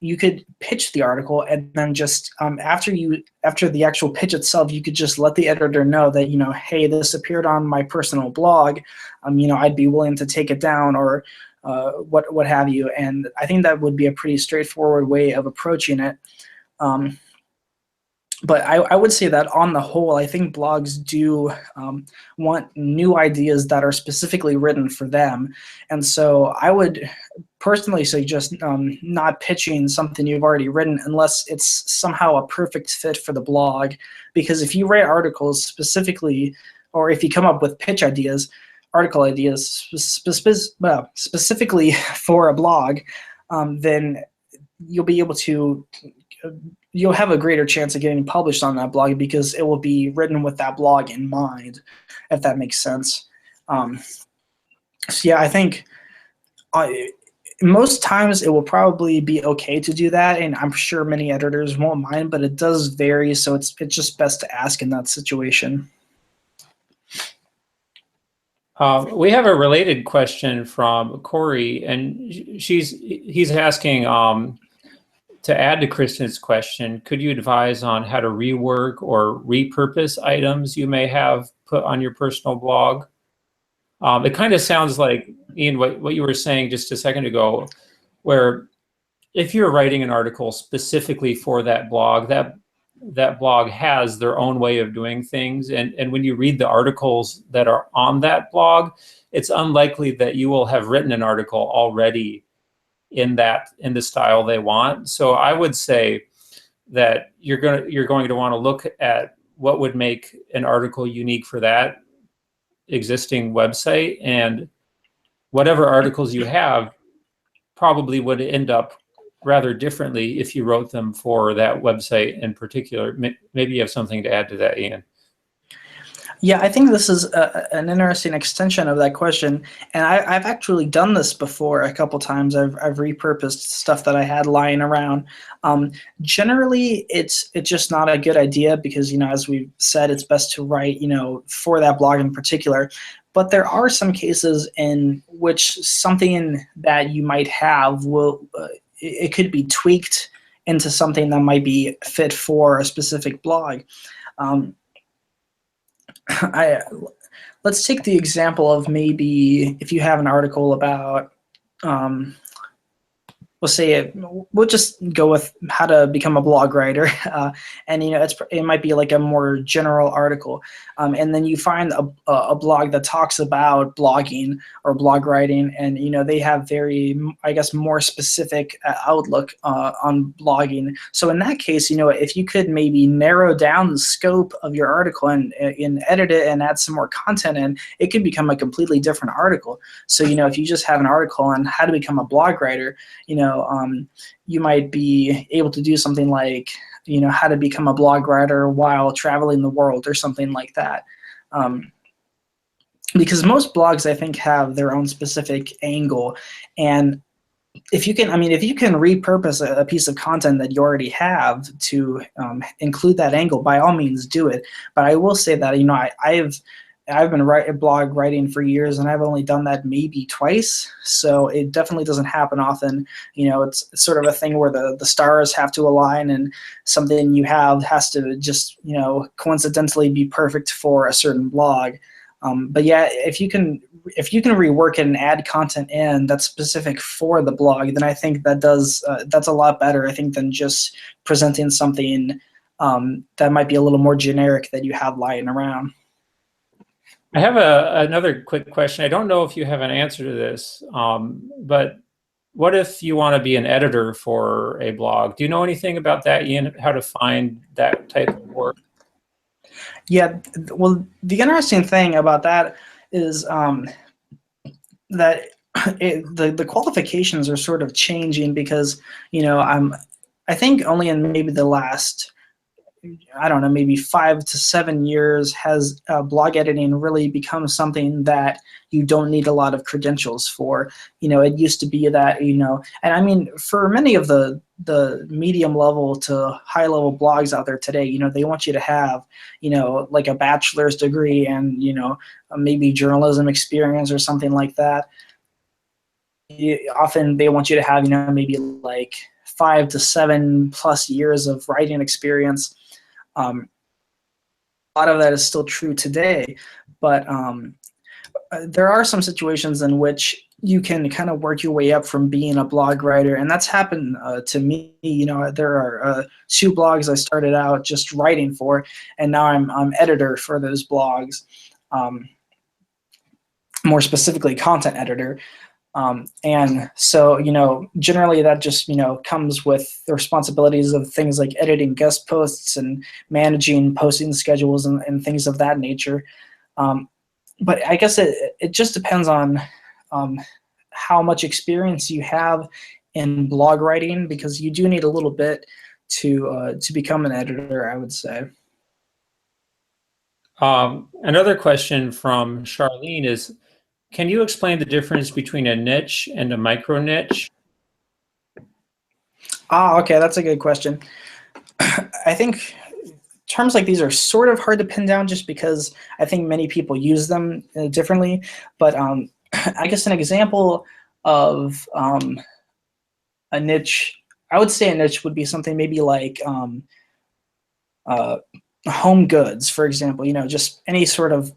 you could pitch the article, and then just after the actual pitch itself, you could just let the editor know that, hey, this appeared on my personal blog. I'd be willing to take it down, or what have you. And I think that would be a pretty straightforward way of approaching it. But I would say that on the whole, I think blogs do want new ideas that are specifically written for them. And so I would personally suggest not pitching something you've already written unless it's somehow a perfect fit for the blog. Because if you write articles specifically, or if you come up with pitch ideas, article ideas specifically for a blog, then you'll be able to you'll have a greater chance of getting published on that blog because it will be written with that blog in mind, if that makes sense. So yeah, I think most times it will probably be okay to do that, and I'm sure many editors won't mind, but it does vary, so it's just best to ask in that situation. We have a related question from Corey, and he's asking, to add to Kristen's question, could you advise on how to rework or repurpose items you may have put on your personal blog? It kind of sounds like, Ian, what you were saying just a second ago, where if you're writing an article specifically for that blog, that blog has their own way of doing things. And when you read the articles that are on that blog, it's unlikely that you will have written an article already in the style they want. So I would say that you're going to want to look at what would make an article unique for that existing website, and whatever articles you have probably would end up rather differently if you wrote them for that website in particular. Maybe you have something to add to that, Ian. Yeah, I think this is an interesting extension of that question, and I've actually done this before a couple times. I've repurposed stuff that I had lying around. Generally, it's just not a good idea because, as we've said, it's best to write for that blog in particular. But there are some cases in which something that you might have it could be tweaked into something that might be fit for a specific blog. Let's take the example of maybe if you have an article about, we'll just go with how to become a blog writer, and it might be like a more general article, and then you find a blog that talks about blogging or blog writing, and they have very, I guess, more specific outlook on blogging. So in that case, if you could maybe narrow down the scope of your article and edit it and add some more content in, it could become a completely different article. So if you just have an article on how to become a blog writer, you might be able to do something like, how to become a blog writer while traveling the world or something like that. Because most blogs, I think, have their own specific angle. And if you can repurpose a piece of content that you already have to include that angle, by all means do it. But I will say that, I've been blog writing for years, and I've only done that maybe twice, so it definitely doesn't happen often. It's sort of a thing where the stars have to align, and something you have has to just coincidentally be perfect for a certain blog. But yeah, if you can rework it and add content in that's specific for the blog, then I think that's a lot better, I think, than just presenting something that might be a little more generic that you have lying around. I have another quick question. I don't know if you have an answer to this, but what if you want to be an editor for a blog? Do you know anything about that, Ian, how to find that type of work? Yeah, well, the interesting thing about that is that the qualifications are sort of changing because, I think only in maybe the last, I don't know, maybe 5 to 7 years has blog editing really become something that you don't need a lot of credentials for. It used to be that, and I mean, for many of the medium level to high level blogs out there today, they want you to have, like a bachelor's degree and, maybe journalism experience or something like that. Often they want you to have, maybe like 5 to 7+ years of writing experience. A lot of that is still true today, but there are some situations in which you can kind of work your way up from being a blog writer, and that's happened to me. There are 2 blogs I started out just writing for, and now I'm editor for those blogs. More specifically, content editor. And so, generally that just, comes with the responsibilities of things like editing guest posts and managing posting schedules and things of that nature. But I guess it just depends on how much experience you have in blog writing, because you do need a little bit to become an editor, I would say. Another question from Charlene is, can you explain the difference between a niche and a micro niche? Okay, that's a good question. I think terms like these are sort of hard to pin down just because I think many people use them differently. But I guess an example of a niche, I would say a niche would be something maybe like home goods, for example, just any sort of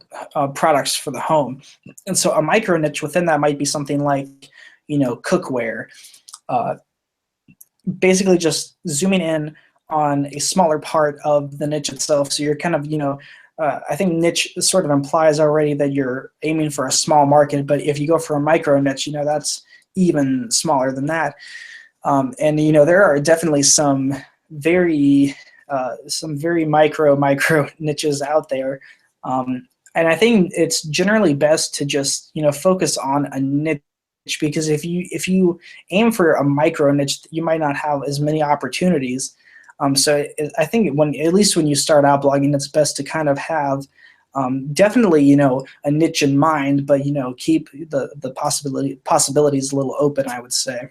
products for the home. And so a micro niche within that might be something like, cookware. Basically just zooming in on a smaller part of the niche itself. So you're kind of, I think niche sort of implies already that you're aiming for a small market, but if you go for a micro niche, that's even smaller than that. And there are definitely some very micro niches out there. And I think it's generally best to just, focus on a niche, because if you aim for a micro niche, you might not have as many opportunities. So I think at least when you start out blogging, it's best to kind of have definitely, a niche in mind, but, keep the possibilities a little open, I would say.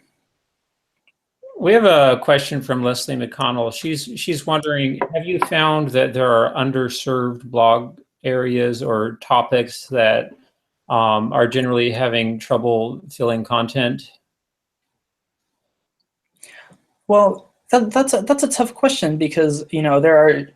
We have a question from Leslie McConnell. She's wondering, have you found that there are underserved blog areas or topics that are generally having trouble filling content? Well, that's a tough question, because there are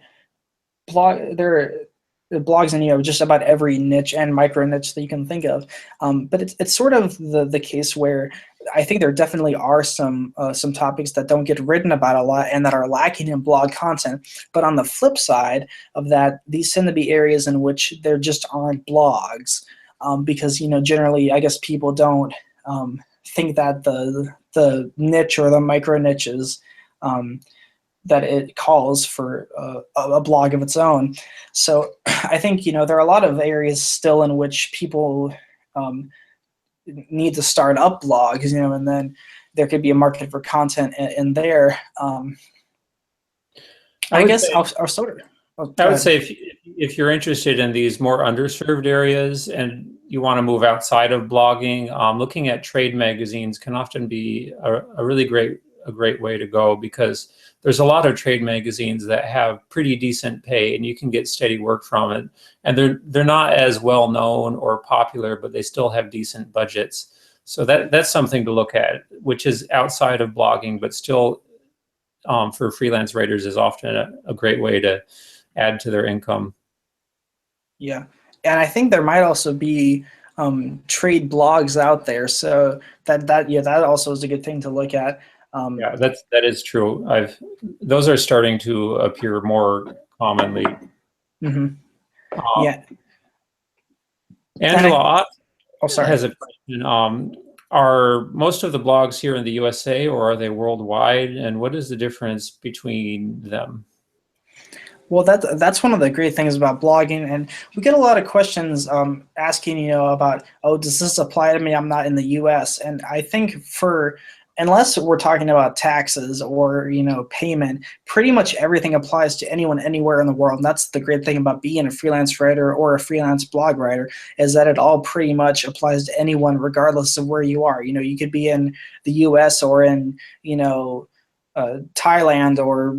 blogs in just about every niche and micro niche that you can think of. But it's sort of the case where I think there definitely are some topics that don't get written about a lot and that are lacking in blog content. But on the flip side of that, these tend to be areas in which there just aren't blogs, because generally I guess people don't think that the niche or the micro niches that it calls for a blog of its own. So I think there are a lot of areas still in which people need to start up blogs, and then there could be a market for content in there. I guess I'll sort of. I would say if you're interested in these more underserved areas and you want to move outside of blogging, looking at trade magazines can often be a really great way to go, because there's a lot of trade magazines that have pretty decent pay and you can get steady work from it. And they're not as well known or popular, but they still have decent budgets. So that's something to look at, which is outside of blogging, but still for freelance writers is often a great way to add to their income. Yeah, and I think there might also be trade blogs out there, so that also is a good thing to look at. Yeah, that is true. Those are starting to appear more commonly. Mm-hmm. Yeah. Angela sorry. has a question. Are most of the blogs here in the USA, or are they worldwide? And what is the difference between them? Well, that's one of the great things about blogging, and we get a lot of questions asking, about, oh, does this apply to me? I'm not in the U.S. And I think unless we're talking about taxes or payment, pretty much everything applies to anyone anywhere in the world. And that's the great thing about being a freelance writer or a freelance blog writer, is that it all pretty much applies to anyone regardless of where you are. You could be in the US or in Thailand or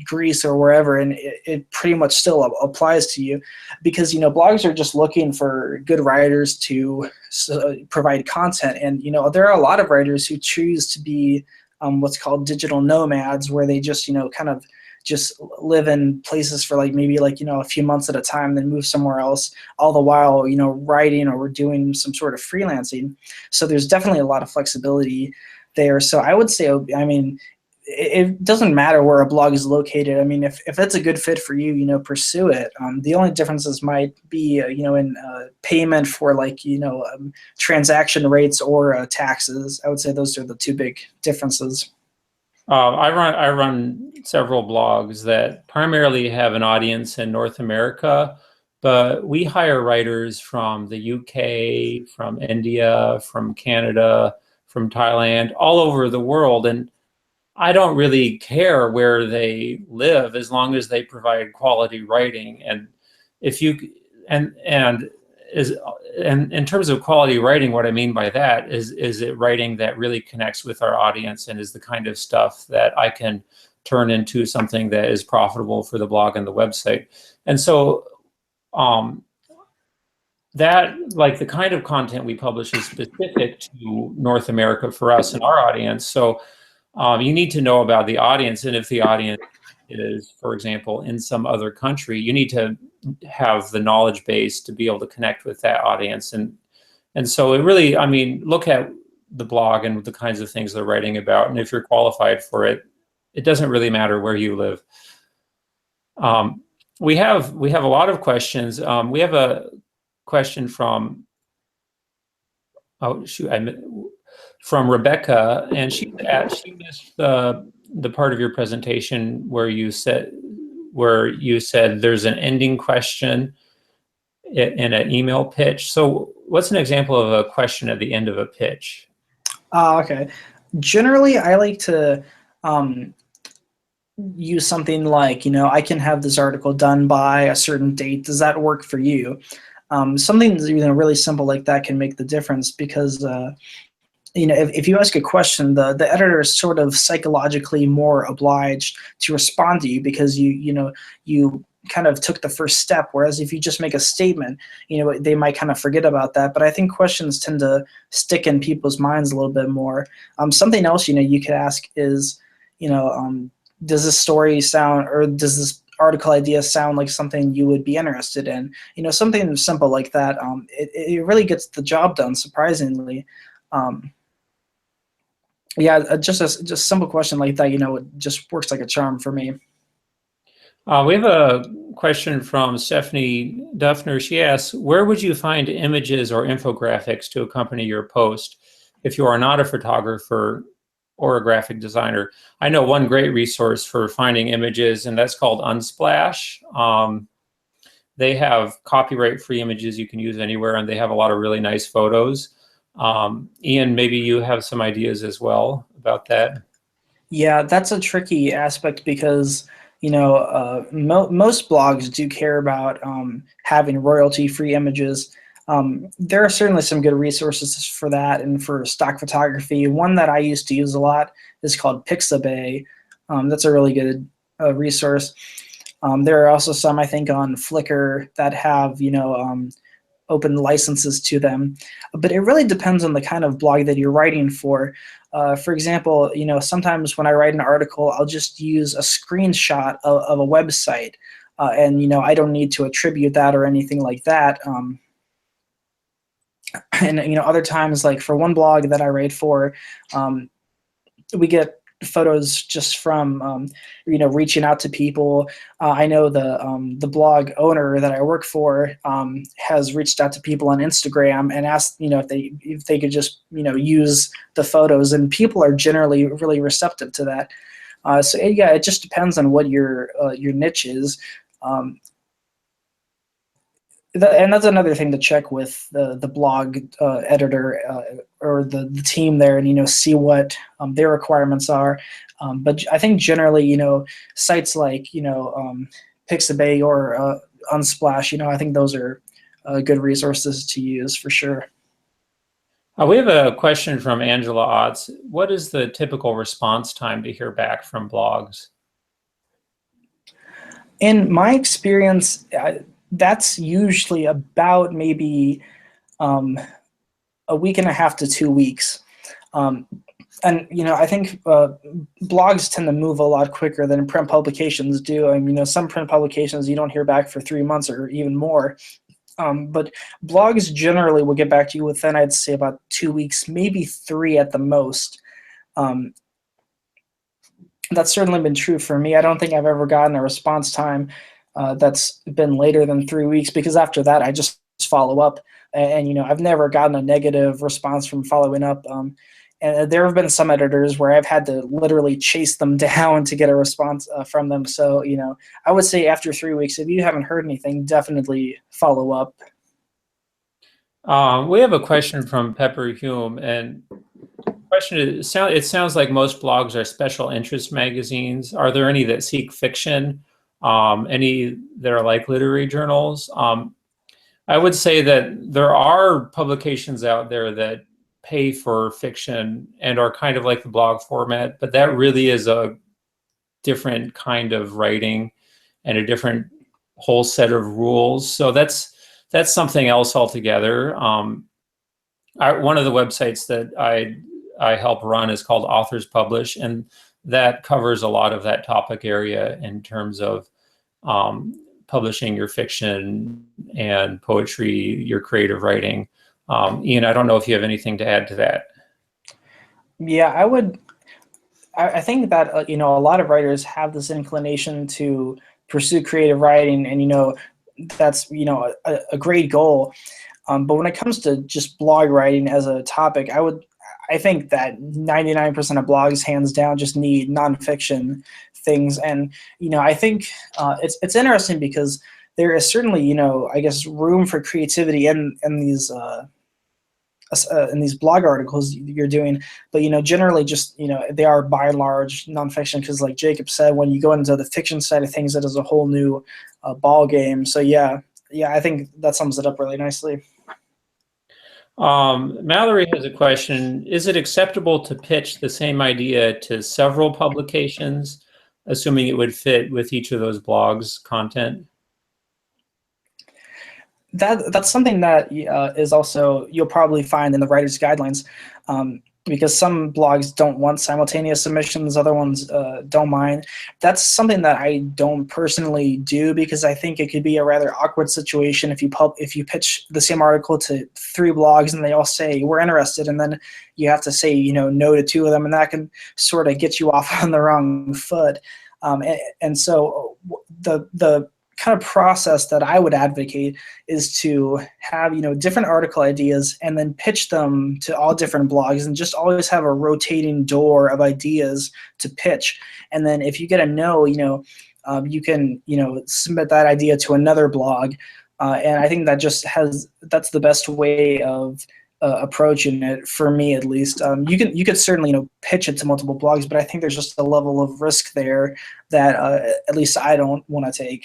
Greece or wherever, and it pretty much still applies to you, because blogs are just looking for good writers to provide content. And there are a lot of writers who choose to be what's called digital nomads, where they just kind of just live in places for like maybe like, a few months at a time, then move somewhere else, all the while, writing or doing some sort of freelancing. So there's definitely a lot of flexibility there. So I would say, I mean, it doesn't matter where a blog is located. I mean, if it's a good fit for you, pursue it. The only differences might be, in payment for like, transaction rates or taxes. I would say those are the two big differences. I run several blogs that primarily have an audience in North America, but we hire writers from the UK, from India, from Canada, from Thailand, all over the world. And I don't really care where they live as long as they provide quality writing. And if you and in terms of quality writing, what I mean by that is it writing that really connects with our audience and is the kind of stuff that I can turn into something that is profitable for the blog and the website. And so that, like, the kind of content we publish is specific to North America for us and our audience. So you need to know about the audience, and if the audience is, for example, in some other country, you need to have the knowledge base to be able to connect with that audience. And so it really, I mean, look at the blog and the kinds of things they're writing about, and if you're qualified for it, it doesn't really matter where you live. We have a lot of questions. We have a question from, oh shoot, from Rebecca, and she missed the part of your presentation where you said there's an ending question in an email pitch. So what's an example of a question at the end of a pitch? Okay. Generally, I like to use something like, I can have this article done by a certain date. Does that work for you? Something really simple like that can make the difference, because if you ask a question, the editor is sort of psychologically more obliged to respond to you, because you kind of took the first step. Whereas if you just make a statement, they might kind of forget about that. But I think questions tend to stick in people's minds a little bit more. Something else you could ask is, does this story sound, or does this article idea sound like something you would be interested in? Something simple like that. It really gets the job done, surprisingly. Yeah, just a simple question like that, it just works like a charm for me. We have a question from Stephanie Duffner. She asks, where would you find images or infographics to accompany your post if you are not a photographer or a graphic designer? I know one great resource for finding images, and that's called Unsplash. They have copyright-free images you can use anywhere, and they have a lot of really nice photos. Ian, maybe you have some ideas as well about that. Yeah, that's a tricky aspect, because most blogs do care about having royalty-free images. There are certainly some good resources for that and for stock photography. One that I used to use a lot is called Pixabay. That's a really good resource. There are also some, I think, on Flickr that have open licenses to them, but it really depends on the kind of blog that you're writing for. For example, sometimes when I write an article, I'll just use a screenshot of a website, and I don't need to attribute that or anything like that. And other times, like for one blog that I write for, we get photos just from reaching out to people. I know the blog owner that I work for has reached out to people on Instagram and asked if they could just use the photos, and people are generally really receptive to that. So yeah, it just depends on what your niche is. And that's another thing to check with the blog editor or the team there, and see what their requirements are. But I think generally, sites like Pixabay or Unsplash, I think those are good resources to use for sure. We have a question from Angela Otts. What is the typical response time to hear back from blogs? In my experience, that's usually about maybe a week and a half to 2 weeks. And I think blogs tend to move a lot quicker than print publications do. I mean, some print publications you don't hear back for 3 months or even more. But blogs generally will get back to you within, I'd say, about 2 weeks, maybe 3 at the most. Um, that's certainly been true for me. I don't think I've ever gotten a response time that's been later than 3 weeks, because after that I just follow up. And I've never gotten a negative response from following up. And there have been some editors where I've had to literally chase them down to get a response from them. So I would say after 3 weeks, if you haven't heard anything, definitely follow up. We have a question from Pepper Hume, and the question is, it sounds like most blogs are special interest magazines. Are there any that seek fiction? Any that are like literary journals? I would say that there are publications out there that pay for fiction and are kind of like the blog format, but that really is a different kind of writing and a different whole set of rules. So that's something else altogether. One of the websites that I help run is called Authors Publish, and that covers a lot of that topic area in terms of publishing your fiction and poetry, your creative writing. Ian, I don't know if you have anything to add to that. Yeah, I think that a lot of writers have this inclination to pursue creative writing, and that's a great goal. But when it comes to just blog writing as a topic, I think that 99% of blogs, hands down, just need nonfiction things. And I think it's interesting because there is certainly I guess room for creativity in these blog articles you're doing, but generally just they are by and large nonfiction, because like Jacob said, when you go into the fiction side of things, it is a whole new ball game. So yeah, I think that sums it up really nicely. Mallory has a question. Is it acceptable to pitch the same idea to several publications, assuming it would fit with each of those blogs' content? That's something that is also, you'll probably find in the writer's guidelines, because some blogs don't want simultaneous submissions, other ones don't mind. That's something that I don't personally do, because I think it could be a rather awkward situation if you pitch the same article to 3 blogs and they all say we're interested, and then you have to say no to 2 of them, and that can sort of get you off on the wrong foot. And so the kind of process that I would advocate is to have different article ideas and then pitch them to all different blogs, and just always have a rotating door of ideas to pitch. And then if you get a no, you can submit that idea to another blog, and I think that's the best way of approaching it, for me at least. You could certainly pitch it to multiple blogs, but I think there's just a level of risk there that at least I don't want to take.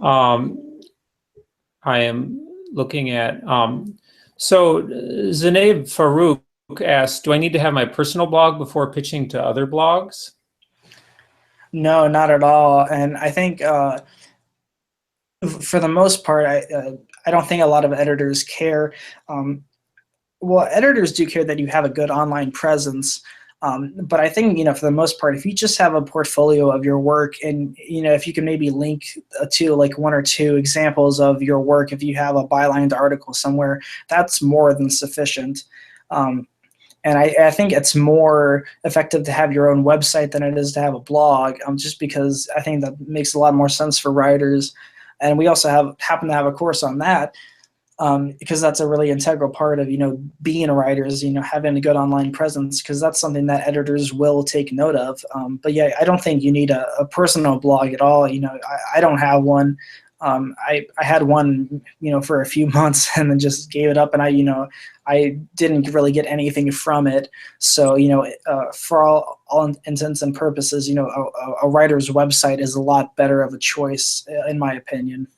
I am looking at, so Zainab Farouk asked, do I need to have my personal blog before pitching to other blogs? No, not at all. And I think for the most part, I don't think a lot of editors care. Well, editors do care that you have a good online presence. But I think, for the most part, if you just have a portfolio of your work, and, if you can maybe link to like 1 or 2 examples of your work, if you have a bylined article somewhere, that's more than sufficient. And I think it's more effective to have your own website than it is to have a blog, just because I think that makes a lot more sense for writers. And we also happen to have a course on that. Because that's a really integral part of being a writer, is having a good online presence, because that's something that editors will take note of. But yeah, I don't think you need a personal blog at all. I don't have one. I had one for a few months and then just gave it up, and I didn't really get anything from it. So for all intents and purposes, a writer's website is a lot better of a choice, in my opinion.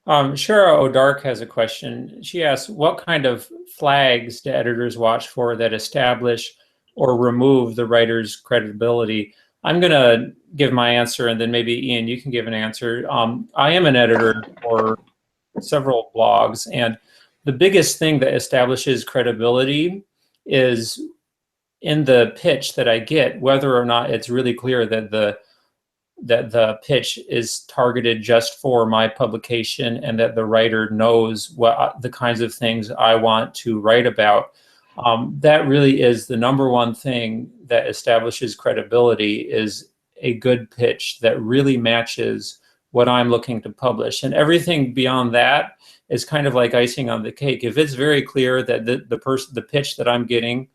Shara O'Dark has a question. She asks, what kind of flags do editors watch for that establish or remove the writer's credibility? I'm going to give my answer, and then maybe Ian, you can give an answer. I am an editor for several blogs, and the biggest thing that establishes credibility is in the pitch that I get, whether or not it's really clear that the pitch is targeted just for my publication and that the writer knows what the kinds of things I want to write about. That really is the number one thing that establishes credibility, is a good pitch that really matches what I'm looking to publish. And everything beyond that is kind of like icing on the cake. If it's very clear that the pitch that I'm getting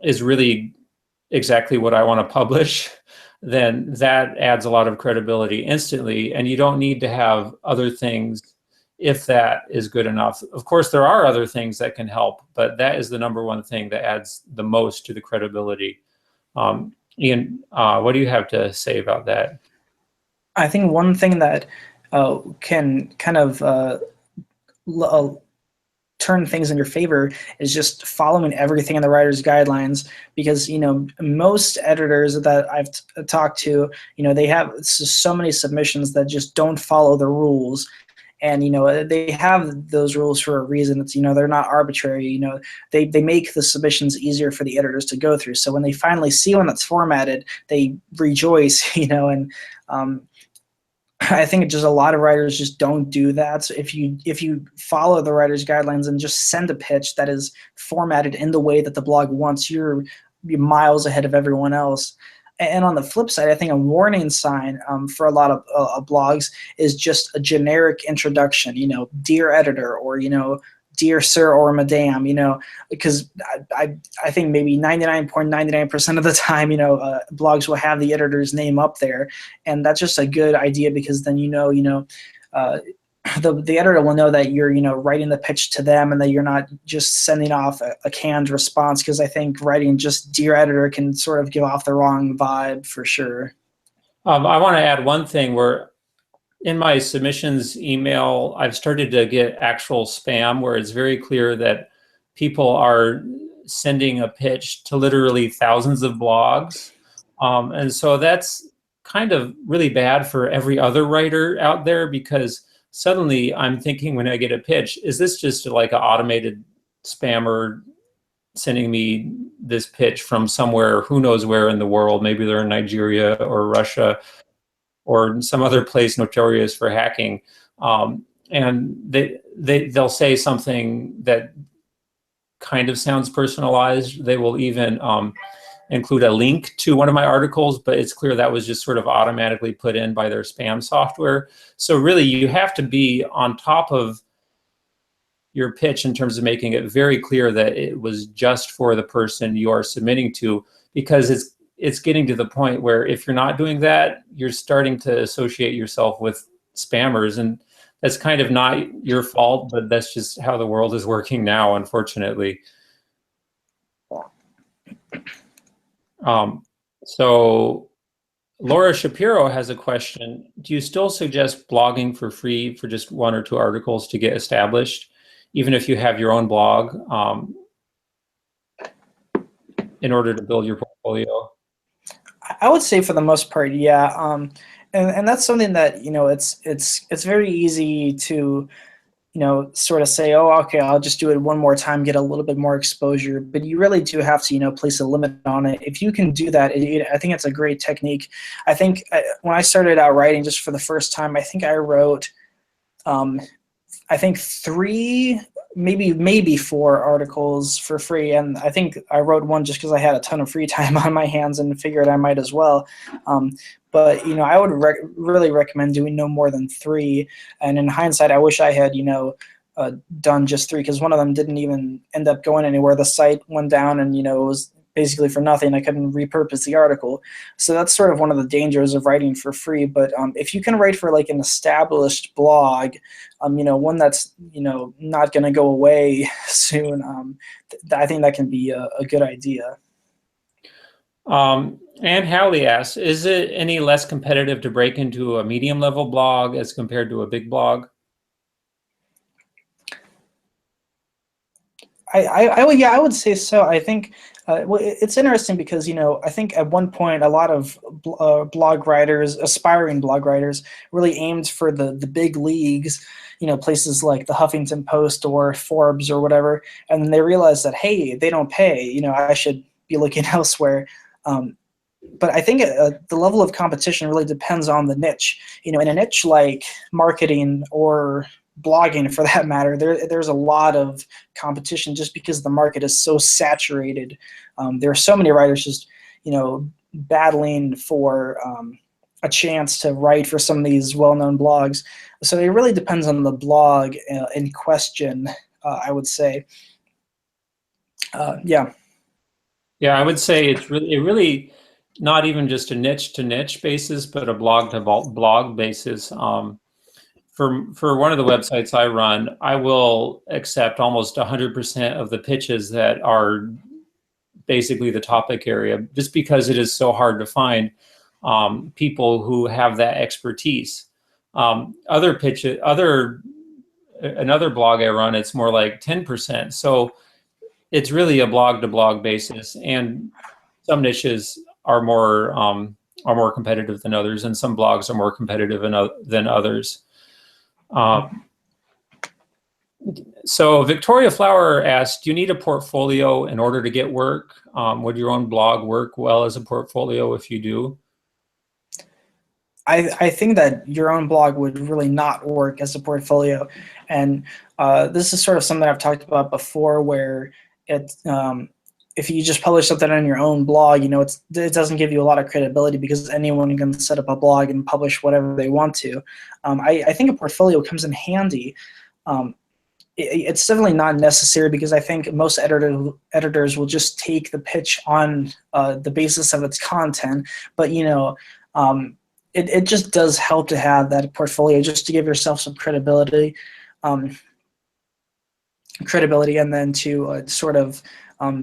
is really exactly what I want to publish, then that adds a lot of credibility instantly. And you don't need to have other things if that is good enough. Of course, there are other things that can help, but that is the number one thing that adds the most to the credibility. Ian, what do you have to say about that? I think one thing that can kind of turn things in your favor is just following everything in the writer's guidelines, because most editors that I've talked to, they have so many submissions that just don't follow the rules. And they have those rules for a reason. It's they're not arbitrary. They make the submissions easier for the editors to go through. So when they finally see one that's formatted, they rejoice. And I think just a lot of writers just don't do that. So if you follow the writer's guidelines and just send a pitch that is formatted in the way that the blog wants, you're miles ahead of everyone else. And on the flip side, I think a warning sign for a lot of blogs is just a generic introduction, dear editor, or, dear sir or madam, because I think maybe 99.99% of the time, blogs will have the editor's name up there. And that's just a good idea, because then, the editor will know that you're, writing the pitch to them, and that you're not just sending off a canned response, because I think writing just dear editor can sort of give off the wrong vibe for sure. I want to add one thing where in my submissions email, I've started to get actual spam where it's very clear that people are sending a pitch to literally thousands of blogs. And so that's kind of really bad for every other writer out there, because suddenly I'm thinking when I get a pitch, is this just like an automated spammer sending me this pitch from somewhere, who knows where in the world? Maybe they're in Nigeria or Russia or some other place notorious for hacking. And they'll say something that kind of sounds personalized. They will even include a link to one of my articles, but it's clear that was just sort of automatically put in by their spam software. So really, you have to be on top of your pitch in terms of making it very clear that it was just for the person you are submitting to, because it's getting to the point where if you're not doing that, you're starting to associate yourself with spammers, and that's kind of not your fault, but that's just how the world is working now, unfortunately. So Laura Shapiro has a question. Do you still suggest blogging for free for just 1 or 2 articles to get established, even if you have your own blog, in order to build your portfolio? I would say for the most part, yeah. And that's something that, it's very easy to, sort of say, oh, okay, I'll just do it one more time, get a little bit more exposure. But you really do have to, place a limit on it. If you can do that, I think it's a great technique. I think when I started out writing just for the first time, I think I wrote, 3, maybe 4 articles for free. And I think I wrote one just because I had a ton of free time on my hands and figured I might as well. But I would really recommend doing no more than 3. And in hindsight, I wish I had done just 3, because one of them didn't even end up going anywhere. The site went down, and it was basically for nothing. I couldn't repurpose the article. So that's sort of one of the dangers of writing for free. But if you can write for like an established blog, one that's not going to go away soon, I think that can be a good idea. Anne Howley asks, is it any less competitive to break into a medium level blog as compared to a big blog? I would say so. I think well, it's interesting because I think at one point a lot of blog writers, aspiring blog writers, really aimed for the big leagues, places like the Huffington Post or Forbes or whatever, and then they realized that, hey, they don't pay. I should be looking elsewhere. But I think the level of competition really depends on the niche. In a niche like marketing or blogging, for that matter, there's a lot of competition just because the market is so saturated. There are so many writers just battling for a chance to write for some of these well-known blogs. So it really depends on the blog in question, I would say. Yeah. Yeah, I would say it really not even just a niche to niche basis, but a blog to blog basis. For one of the websites I run, I will accept almost 100% of the pitches that are basically the topic area, just because it is so hard to find people who have that expertise. Another blog I run, it's more like 10%. So it's really a blog to blog basis, and some niches are more competitive than others, and some blogs are more competitive than others. So Victoria Flower asked, do you need a portfolio in order to get work? Would your own blog work well as a portfolio if you do? I think that your own blog would really not work as a portfolio. And this is sort of something I've talked about before, where if you just publish something on your own blog, it doesn't give you a lot of credibility because anyone can set up a blog and publish whatever they want to. I think a portfolio comes in handy. It's definitely not necessary because I think most editors will just take the pitch on the basis of its content. But it just does help to have that portfolio just to give yourself some credibility, and then to sort of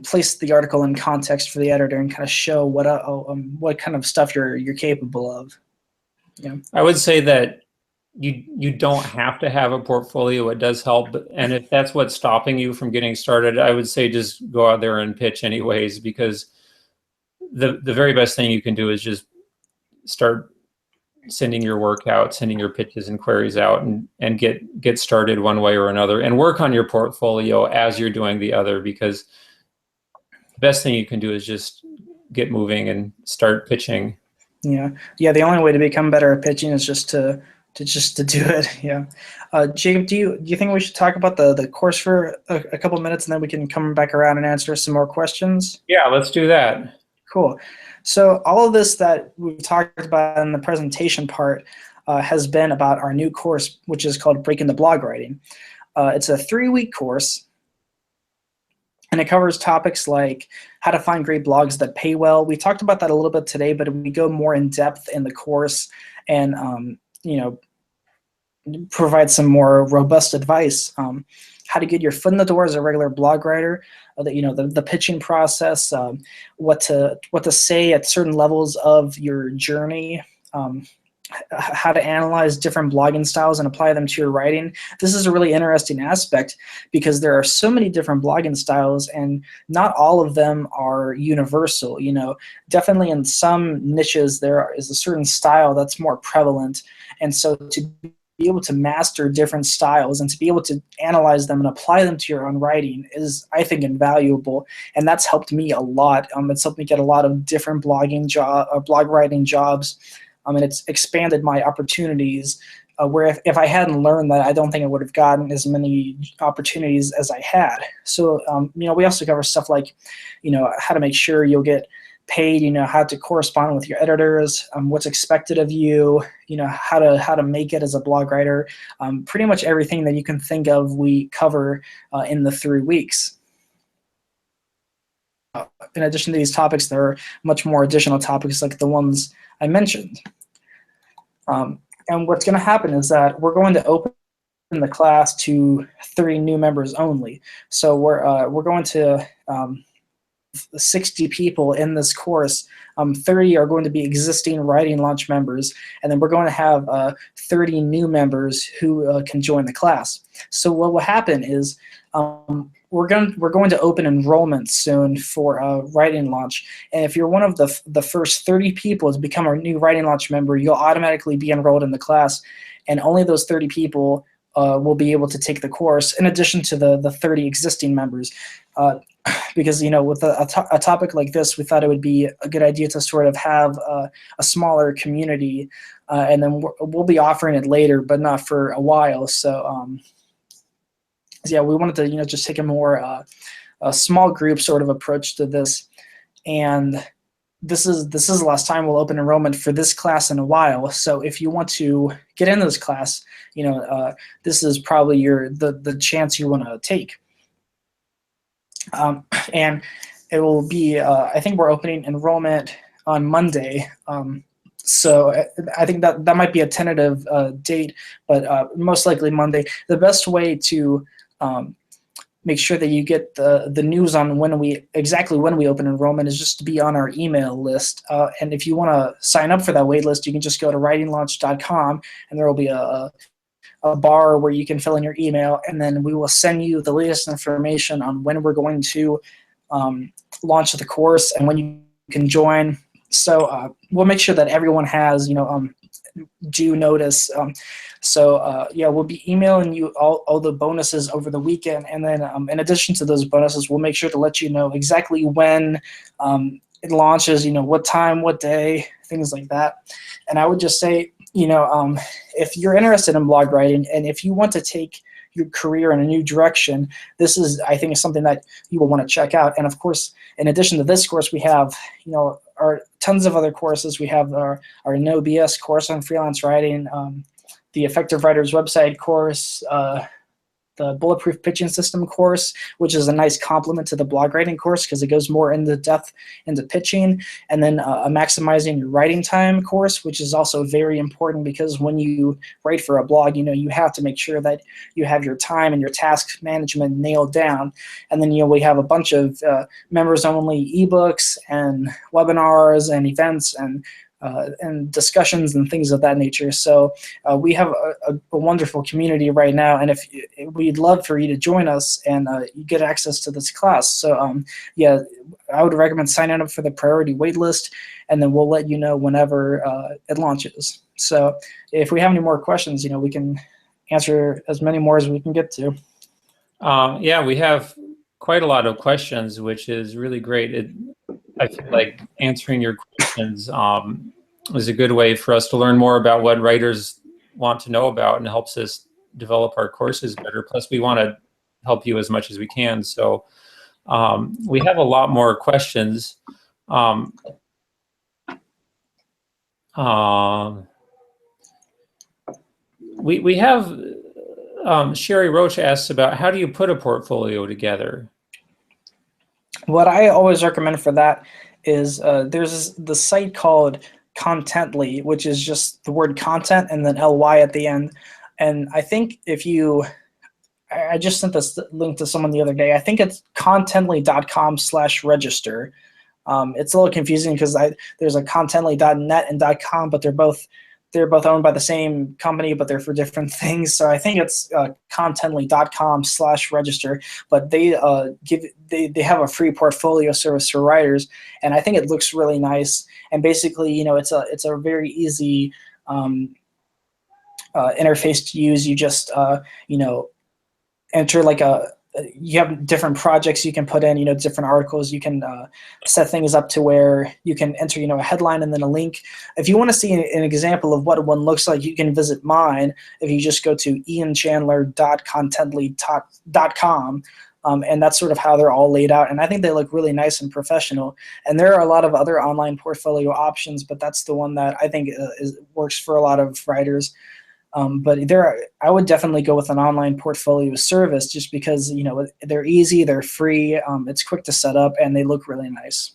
place the article in context for the editor and kind of show what kind of stuff you're capable of. Yeah. I would say that you don't have to have a portfolio. It does help, and if that's what's stopping you from getting started, I would say just go out there and pitch anyways, because the very best thing you can do is just start sending your work out, sending your pitches and queries out, and get started one way or another, and work on your portfolio as you're doing the other, because the best thing you can do is just get moving and start pitching. Yeah. The only way to become better at pitching is just to do it. Yeah. Jacob, do you think we should talk about the course for a couple minutes, and then we can come back around and answer some more questions? Yeah, let's do that. Cool. So all of this that we've talked about in the presentation part has been about our new course, which is called Break Into Blog Writing. It's a 3-week course, and it covers topics like how to find great blogs that pay well. We talked about that a little bit today, but we go more in depth in the course and provide some more robust advice. How to get your foot in the door as a regular blog writer, the pitching process, what to say at certain levels of your journey, how to analyze different blogging styles and apply them to your writing. This is a really interesting aspect because there are so many different blogging styles, and not all of them are universal. Definitely in some niches there is a certain style that's more prevalent, and so to be able to master different styles and to be able to analyze them and apply them to your own writing is, I think, invaluable, and that's helped me a lot. It's helped me get a lot of different blog writing jobs, and it's expanded my opportunities. Where if I hadn't learned that, I don't think I would have gotten as many opportunities as I had. So we also cover stuff like how to make sure you'll get paid, how to correspond with your editors, what's expected of you, how to make it as a blog writer. Pretty much everything that you can think of we cover in the 3 weeks. In addition to these topics, there are much more additional topics like the ones I mentioned. And what's going to happen is that we're going to open the class to 30 new members only. So we're going to 60 people in this course. 30 are going to be existing Writing Launch members, and then we're going to have 30 new members who can join the class. So what will happen is we're going to open enrollment soon for Writing Launch, and if you're one of the first 30 people to become our new Writing Launch member, you'll automatically be enrolled in the class, and only those 30 people will be able to take the course, in addition to the 30 existing members. Because with a topic like this, we thought it would be a good idea to sort of have a smaller community, and then we'll be offering it later, but not for a while. So yeah, we wanted to just take a more a small group sort of approach to this, and this is the last time we'll open enrollment for this class in a while. So if you want to get into this class, this is probably the chance you want to take. And it will be, I think we're opening enrollment on Monday. So I think that might be a tentative date, but most likely Monday. The best way to make sure that you get the news on exactly when we open enrollment is just to be on our email list. And if you want to sign up for that wait list, you can just go to writinglaunch.com, and there will be a bar where you can fill in your email, and then we will send you the latest information on when we're going to launch the course and when you can join. So we'll make sure that everyone has due notice. Yeah, we'll be emailing you all the bonuses over the weekend, and then in addition to those bonuses, we'll make sure to let you know exactly when it launches, what time, what day, things like that. And I would just say, if you're interested in blog writing and if you want to take your career in a new direction, this is, I think, something that you will want to check out. And of course, in addition to this course, we have, our tons of other courses. We have our No BS course on freelance writing, the Effective Writers website course, the Bulletproof Pitching System course, which is a nice complement to the blog writing course because it goes more into depth into pitching, and then a Maximizing Your Writing Time course, which is also very important because when you write for a blog, you have to make sure that you have your time and your task management nailed down. And then we have a bunch of members-only ebooks and webinars and events and discussions and things of that nature. So we have a wonderful community right now, and we'd love for you to join us and you get access to this class. So yeah, I would recommend signing up for the priority waitlist, and then we'll let you know whenever it launches. So if we have any more questions, we can answer as many more as we can get to. Yeah, we have quite a lot of questions, which is really great. I feel like answering your questions is a good way for us to learn more about what writers want to know about, and helps us develop our courses better. Plus, we want to help you as much as we can. So we have a lot more questions. We have Sherry Roach asks about how do you put a portfolio together? What I always recommend for that is there's the site called Contently, which is just the word content and then LY at the end. And I think I just sent this link to someone the other day. I think it's contently.com/register. It's a little confusing because there's a contently.net and .com, but they're both owned by the same company, but they're for different things. So I think it's contently.com/register, but they have a free portfolio service for writers, and I think it looks really nice. And basically, it's a very easy interface to use. You just enter you have different projects you can put in, different articles. You can set things up to where you can enter, a headline and then a link. If you want to see an example of what one looks like, you can visit mine. If you just go to ianchandler.contently.com, and that's sort of how they're all laid out. And I think they look really nice and professional. And there are a lot of other online portfolio options, but that's the one that I think works for a lot of writers. But I would definitely go with an online portfolio service just because, they're easy, they're free, it's quick to set up, and they look really nice.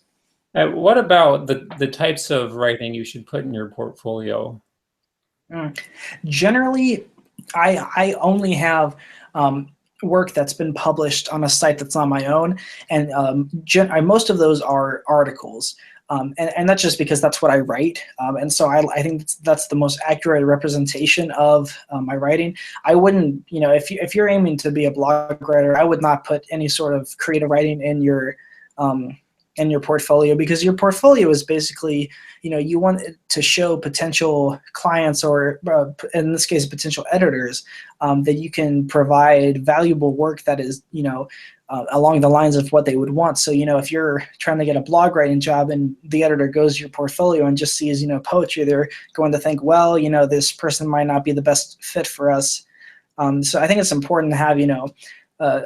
What about the types of writing you should put in your portfolio? Generally, I only have work that's been published on a site that's on my own, and most of those are articles. And that's just because that's what I write. And so I think that's the most accurate representation of my writing. I wouldn't, if you're aiming to be a blog writer, I would not put any sort of creative writing in your portfolio, because your portfolio is basically, you want it to show potential clients, or in this case, potential editors, that you can provide valuable work that is, along the lines of what they would want. So, if you're trying to get a blog writing job and the editor goes to your portfolio and just sees, poetry, they're going to think, well, this person might not be the best fit for us. So I think it's important to have,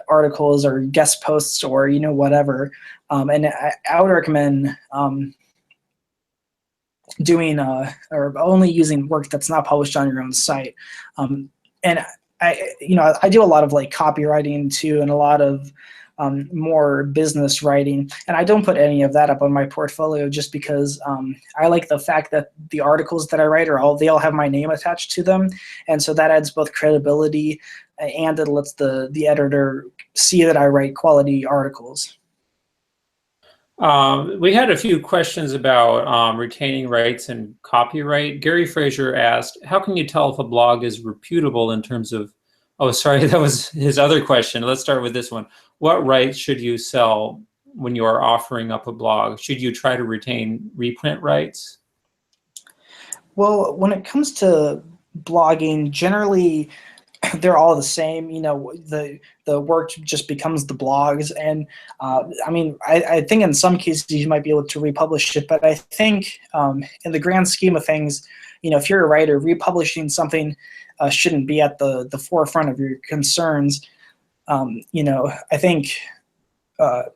articles or guest posts or, whatever. And I would recommend doing or only using work that's not published on your own site. And I do a lot of like copywriting too, and a lot of more business writing, and I don't put any of that up on my portfolio just because I like the fact that the articles that I write they all have my name attached to them, and so that adds both credibility and it lets the editor see that I write quality articles. We had a few questions about retaining rights and copyright. Gary Fraser asked, how can you tell if a blog is reputable in terms of, oh, sorry, that was his other question. Let's start with this one. What rights should you sell when you are offering up a blog? Should you try to retain reprint rights? Well, when it comes to blogging, generally, they're all the same. The work just becomes the blogs, and I think in some cases you might be able to republish it, but I think in the grand scheme of things, if you're a writer, republishing something shouldn't be at the forefront of your concerns. I think that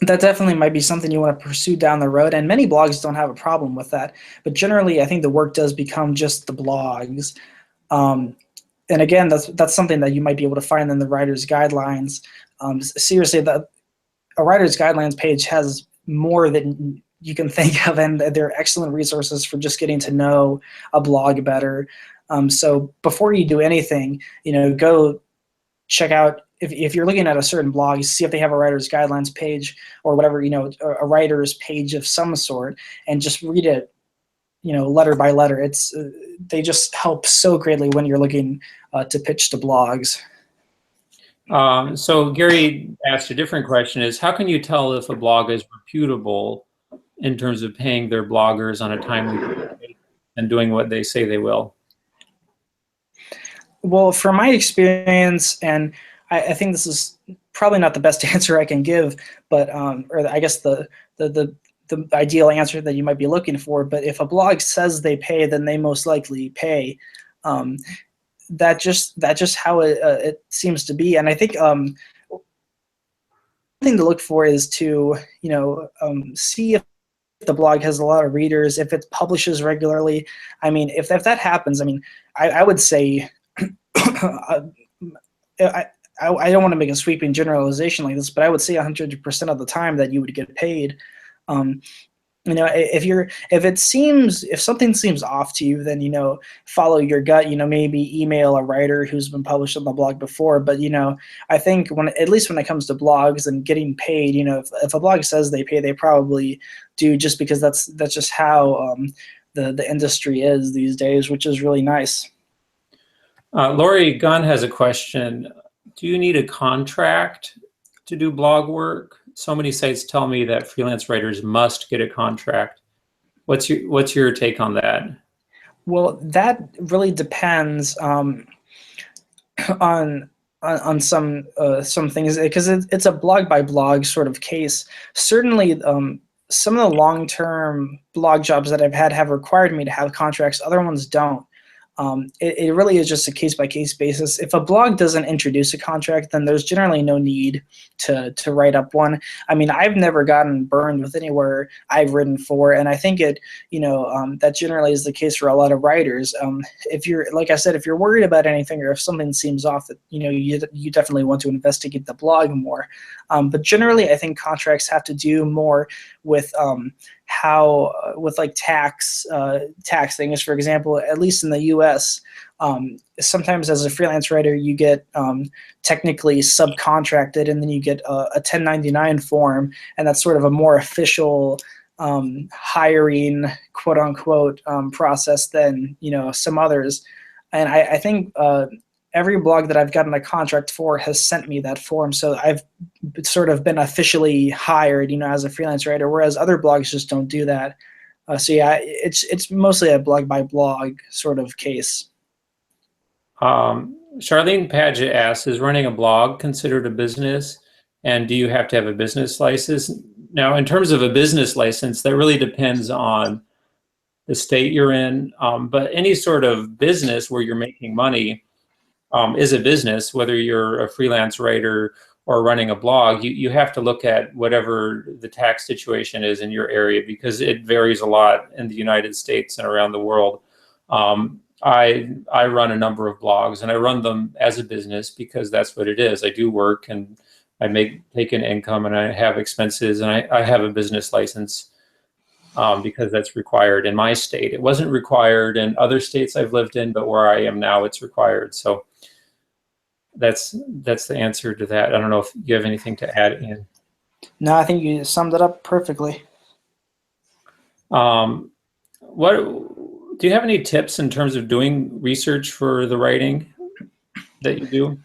definitely might be something you want to pursue down the road, and many blogs don't have a problem with that, but generally I think the work does become just the blogs. And again, that's something that you might be able to find in the writer's guidelines. Seriously, a writer's guidelines page has more than you can think of, and they're excellent resources for just getting to know a blog better. So before you do anything, go check out, if you're looking at a certain blog, see if they have a writer's guidelines page or whatever, a writer's page of some sort, and just read it, letter by letter. They just help so greatly when you're looking to pitch to blogs. So Gary asked a different question, is how can you tell if a blog is reputable in terms of paying their bloggers on a timely basis and doing what they say they will? Well, from my experience, and I think this is probably not the best answer I can give, but or I guess the ideal answer that you might be looking for, but if a blog says they pay, then they most likely pay. That's just how it seems to be. And I think one thing to look for is to see if the blog has a lot of readers, if it publishes regularly. I mean, if that happens, I would say I don't want to make a sweeping generalization like this, but I would say 100% of the time that you would get paid. If something seems off to you, then follow your gut. Maybe email a writer who's been published on the blog before. But I think at least when it comes to blogs and getting paid, if a blog says they pay, they probably do, just because that's just how the industry is these days, which is really nice. Lori Gunn has a question. Do you need a contract to do blog work? So many sites tell me that freelance writers must get a contract. What's your take on that? Well, that really depends on some things, because it's a blog by blog sort of case. Certainly, some of the long-term blog jobs that I've had have required me to have contracts. Other ones don't. It really is just a case-by-case basis. If a blog doesn't introduce a contract, then there's generally no need to write up one. I've never gotten burned with anywhere I've written for, and I think that generally is the case for a lot of writers. If you're, like I said, if you're worried about anything, or if something seems off, that you definitely want to investigate the blog more. But generally, I think contracts have to do more with how with like tax things, for example, at least in the U.S., sometimes as a freelance writer, you get technically subcontracted, and then you get a 1099 form, and that's sort of a more official hiring, quote unquote, process than some others. And I think every blog that I've gotten a contract for has sent me that form, so I've sort of been officially hired, as a freelance writer, whereas other blogs just don't do that. So yeah, it's mostly a blog by blog sort of case. Charlene Paget asks, is running a blog considered a business? And do you have to have a business license? Now, in terms of a business license, that really depends on the state you're in. But any sort of business where you're making money is a business, whether you're a freelance writer or running a blog. You have to look at whatever the tax situation is in your area, because it varies a lot in the United States and around the world. I run a number of blogs, and I run them as a business because that's what it is. I do work, and I take an income, and I have expenses, and I have a business license because that's required in my state. It wasn't required in other states I've lived in, but where I am now, it's required. So that's the answer to that. I don't know if you have anything to add, Ian. No, I think you summed it up perfectly. Do you have any tips in terms of doing research for the writing that you do?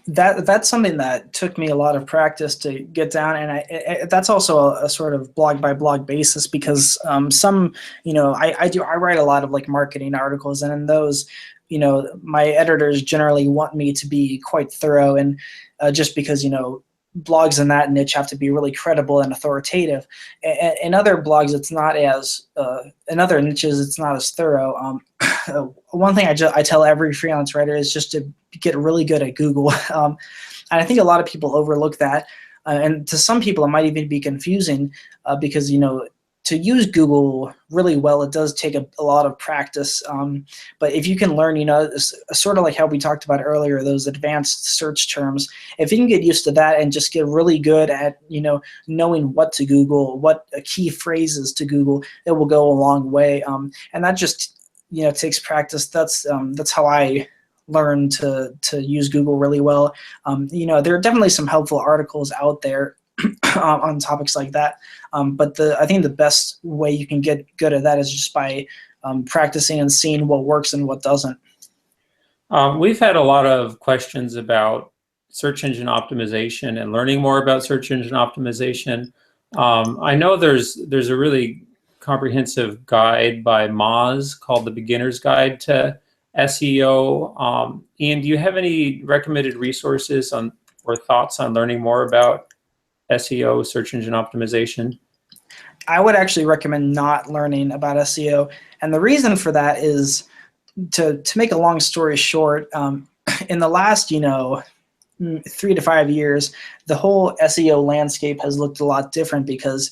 That's something that took me a lot of practice to get down, and that's also a sort of blog by blog basis, because I write a lot of like marketing articles, and in those, my editors generally want me to be quite thorough, and just because blogs in that niche have to be really credible and authoritative. In other blogs, it's not as in other niches, it's not as thorough. One thing I tell every freelance writer is just to get really good at Google, and I think a lot of people overlook that. And to some people, it might even be confusing because to use Google really well, it does take a lot of practice. But if you can learn, sort of like how we talked about earlier, those advanced search terms, if you can get used to that and just get really good at, knowing what to Google, what key phrases to Google, it will go a long way. And that just, takes practice. That's how I learned to use Google really well. There are definitely some helpful articles out there on topics like that. But I think the best way you can get good at that is just by practicing and seeing what works and what doesn't. We've had a lot of questions about search engine optimization and learning more about search engine optimization. I know there's a really comprehensive guide by Moz called The Beginner's Guide to SEO. Ian, do you have any recommended resources or thoughts on learning more about SEO, search engine optimization? I would actually recommend not learning about SEO. And the reason for that is, to make a long story short, in the last, 3 to 5 years, the whole SEO landscape has looked a lot different because,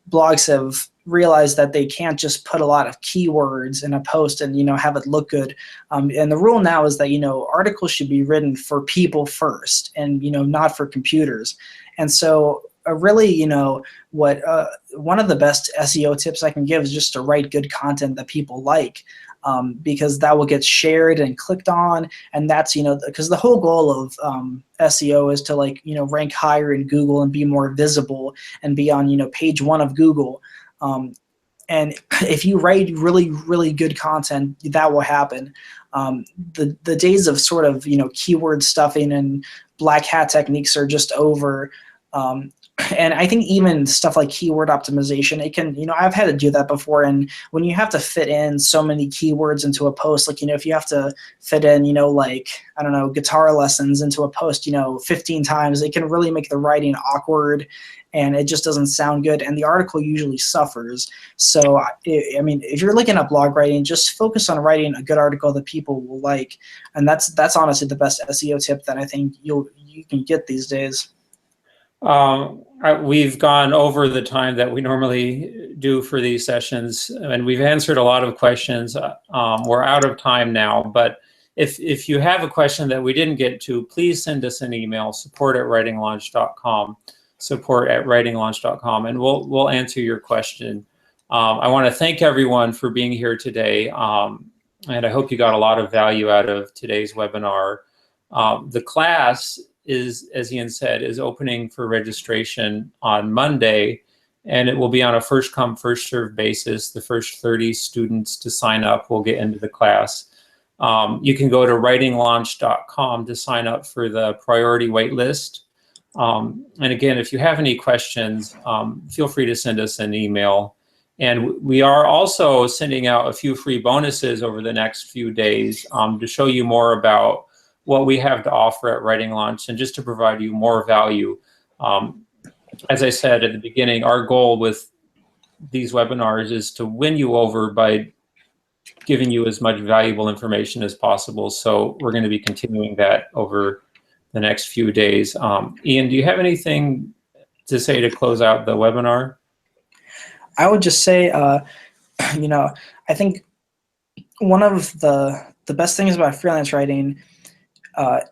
blogs have realized that they can't just put a lot of keywords in a post and, have it look good. And the rule now is that, articles should be written for people first and, not for computers. And so really, what one of the best SEO tips I can give is just to write good content that people like, because that will get shared and clicked on. And that's, because the whole goal of SEO is to rank higher in Google and be more visible and be on, page 1 of Google. And if you write really, really good content, that will happen. The days of sort of, keyword stuffing and black hat techniques are just over. And I think even stuff like keyword optimization, it can, I've had to do that before. And when you have to fit in so many keywords into a post, like, if you have to fit in, I don't know, guitar lessons into a post, 15 times, it can really make the writing awkward and it just doesn't sound good. And the article usually suffers. So, if you're looking at blog writing, just focus on writing a good article that people will like. And that's honestly the best SEO tip that I think you can get these days. We've gone over the time that we normally do for these sessions, and we've answered a lot of questions. We're out of time now, but if you have a question that we didn't get to, please send us an email, support@writinglaunch.com. support@writinglaunch.com, and we'll answer your question. I want to thank everyone for being here today, and I hope you got a lot of value out of today's webinar. The class is, as Ian said, is opening for registration on Monday, and it will be on a first come, first served basis. The first 30 students to sign up will get into the class. You can go to writinglaunch.com to sign up for the priority wait list. And again, if you have any questions, feel free to send us an email. And we are also sending out a few free bonuses over the next few days to show you more about what we have to offer at Writing Launch and just to provide you more value. As I said at the beginning, our goal with these webinars is to win you over by giving you as much valuable information as possible. So we're going to be continuing that over the next few days. Ian, do you have anything to say to close out the webinar? I would just say, you know, I think one of the best things about freelance writing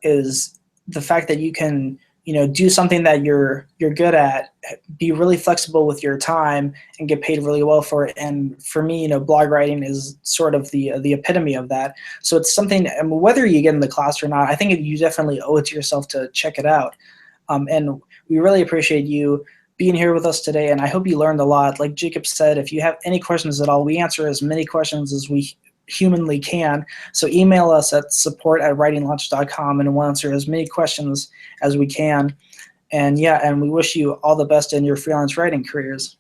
is the fact that you can, you know, do something that you're good at, be really flexible with your time, and get paid really well for it. And for me, you know, blog writing is sort of the epitome of that. So it's something, I mean, whether you get in the class or not, I think you definitely owe it to yourself to check it out. And we really appreciate you being here with us today, and I hope you learned a lot. Like Jacob said, if you have any questions at all, we answer as many questions as we humanly can. So email us at support@writinglaunch.com, and we'll answer as many questions as we can. And yeah, and we wish you all the best in your freelance writing careers.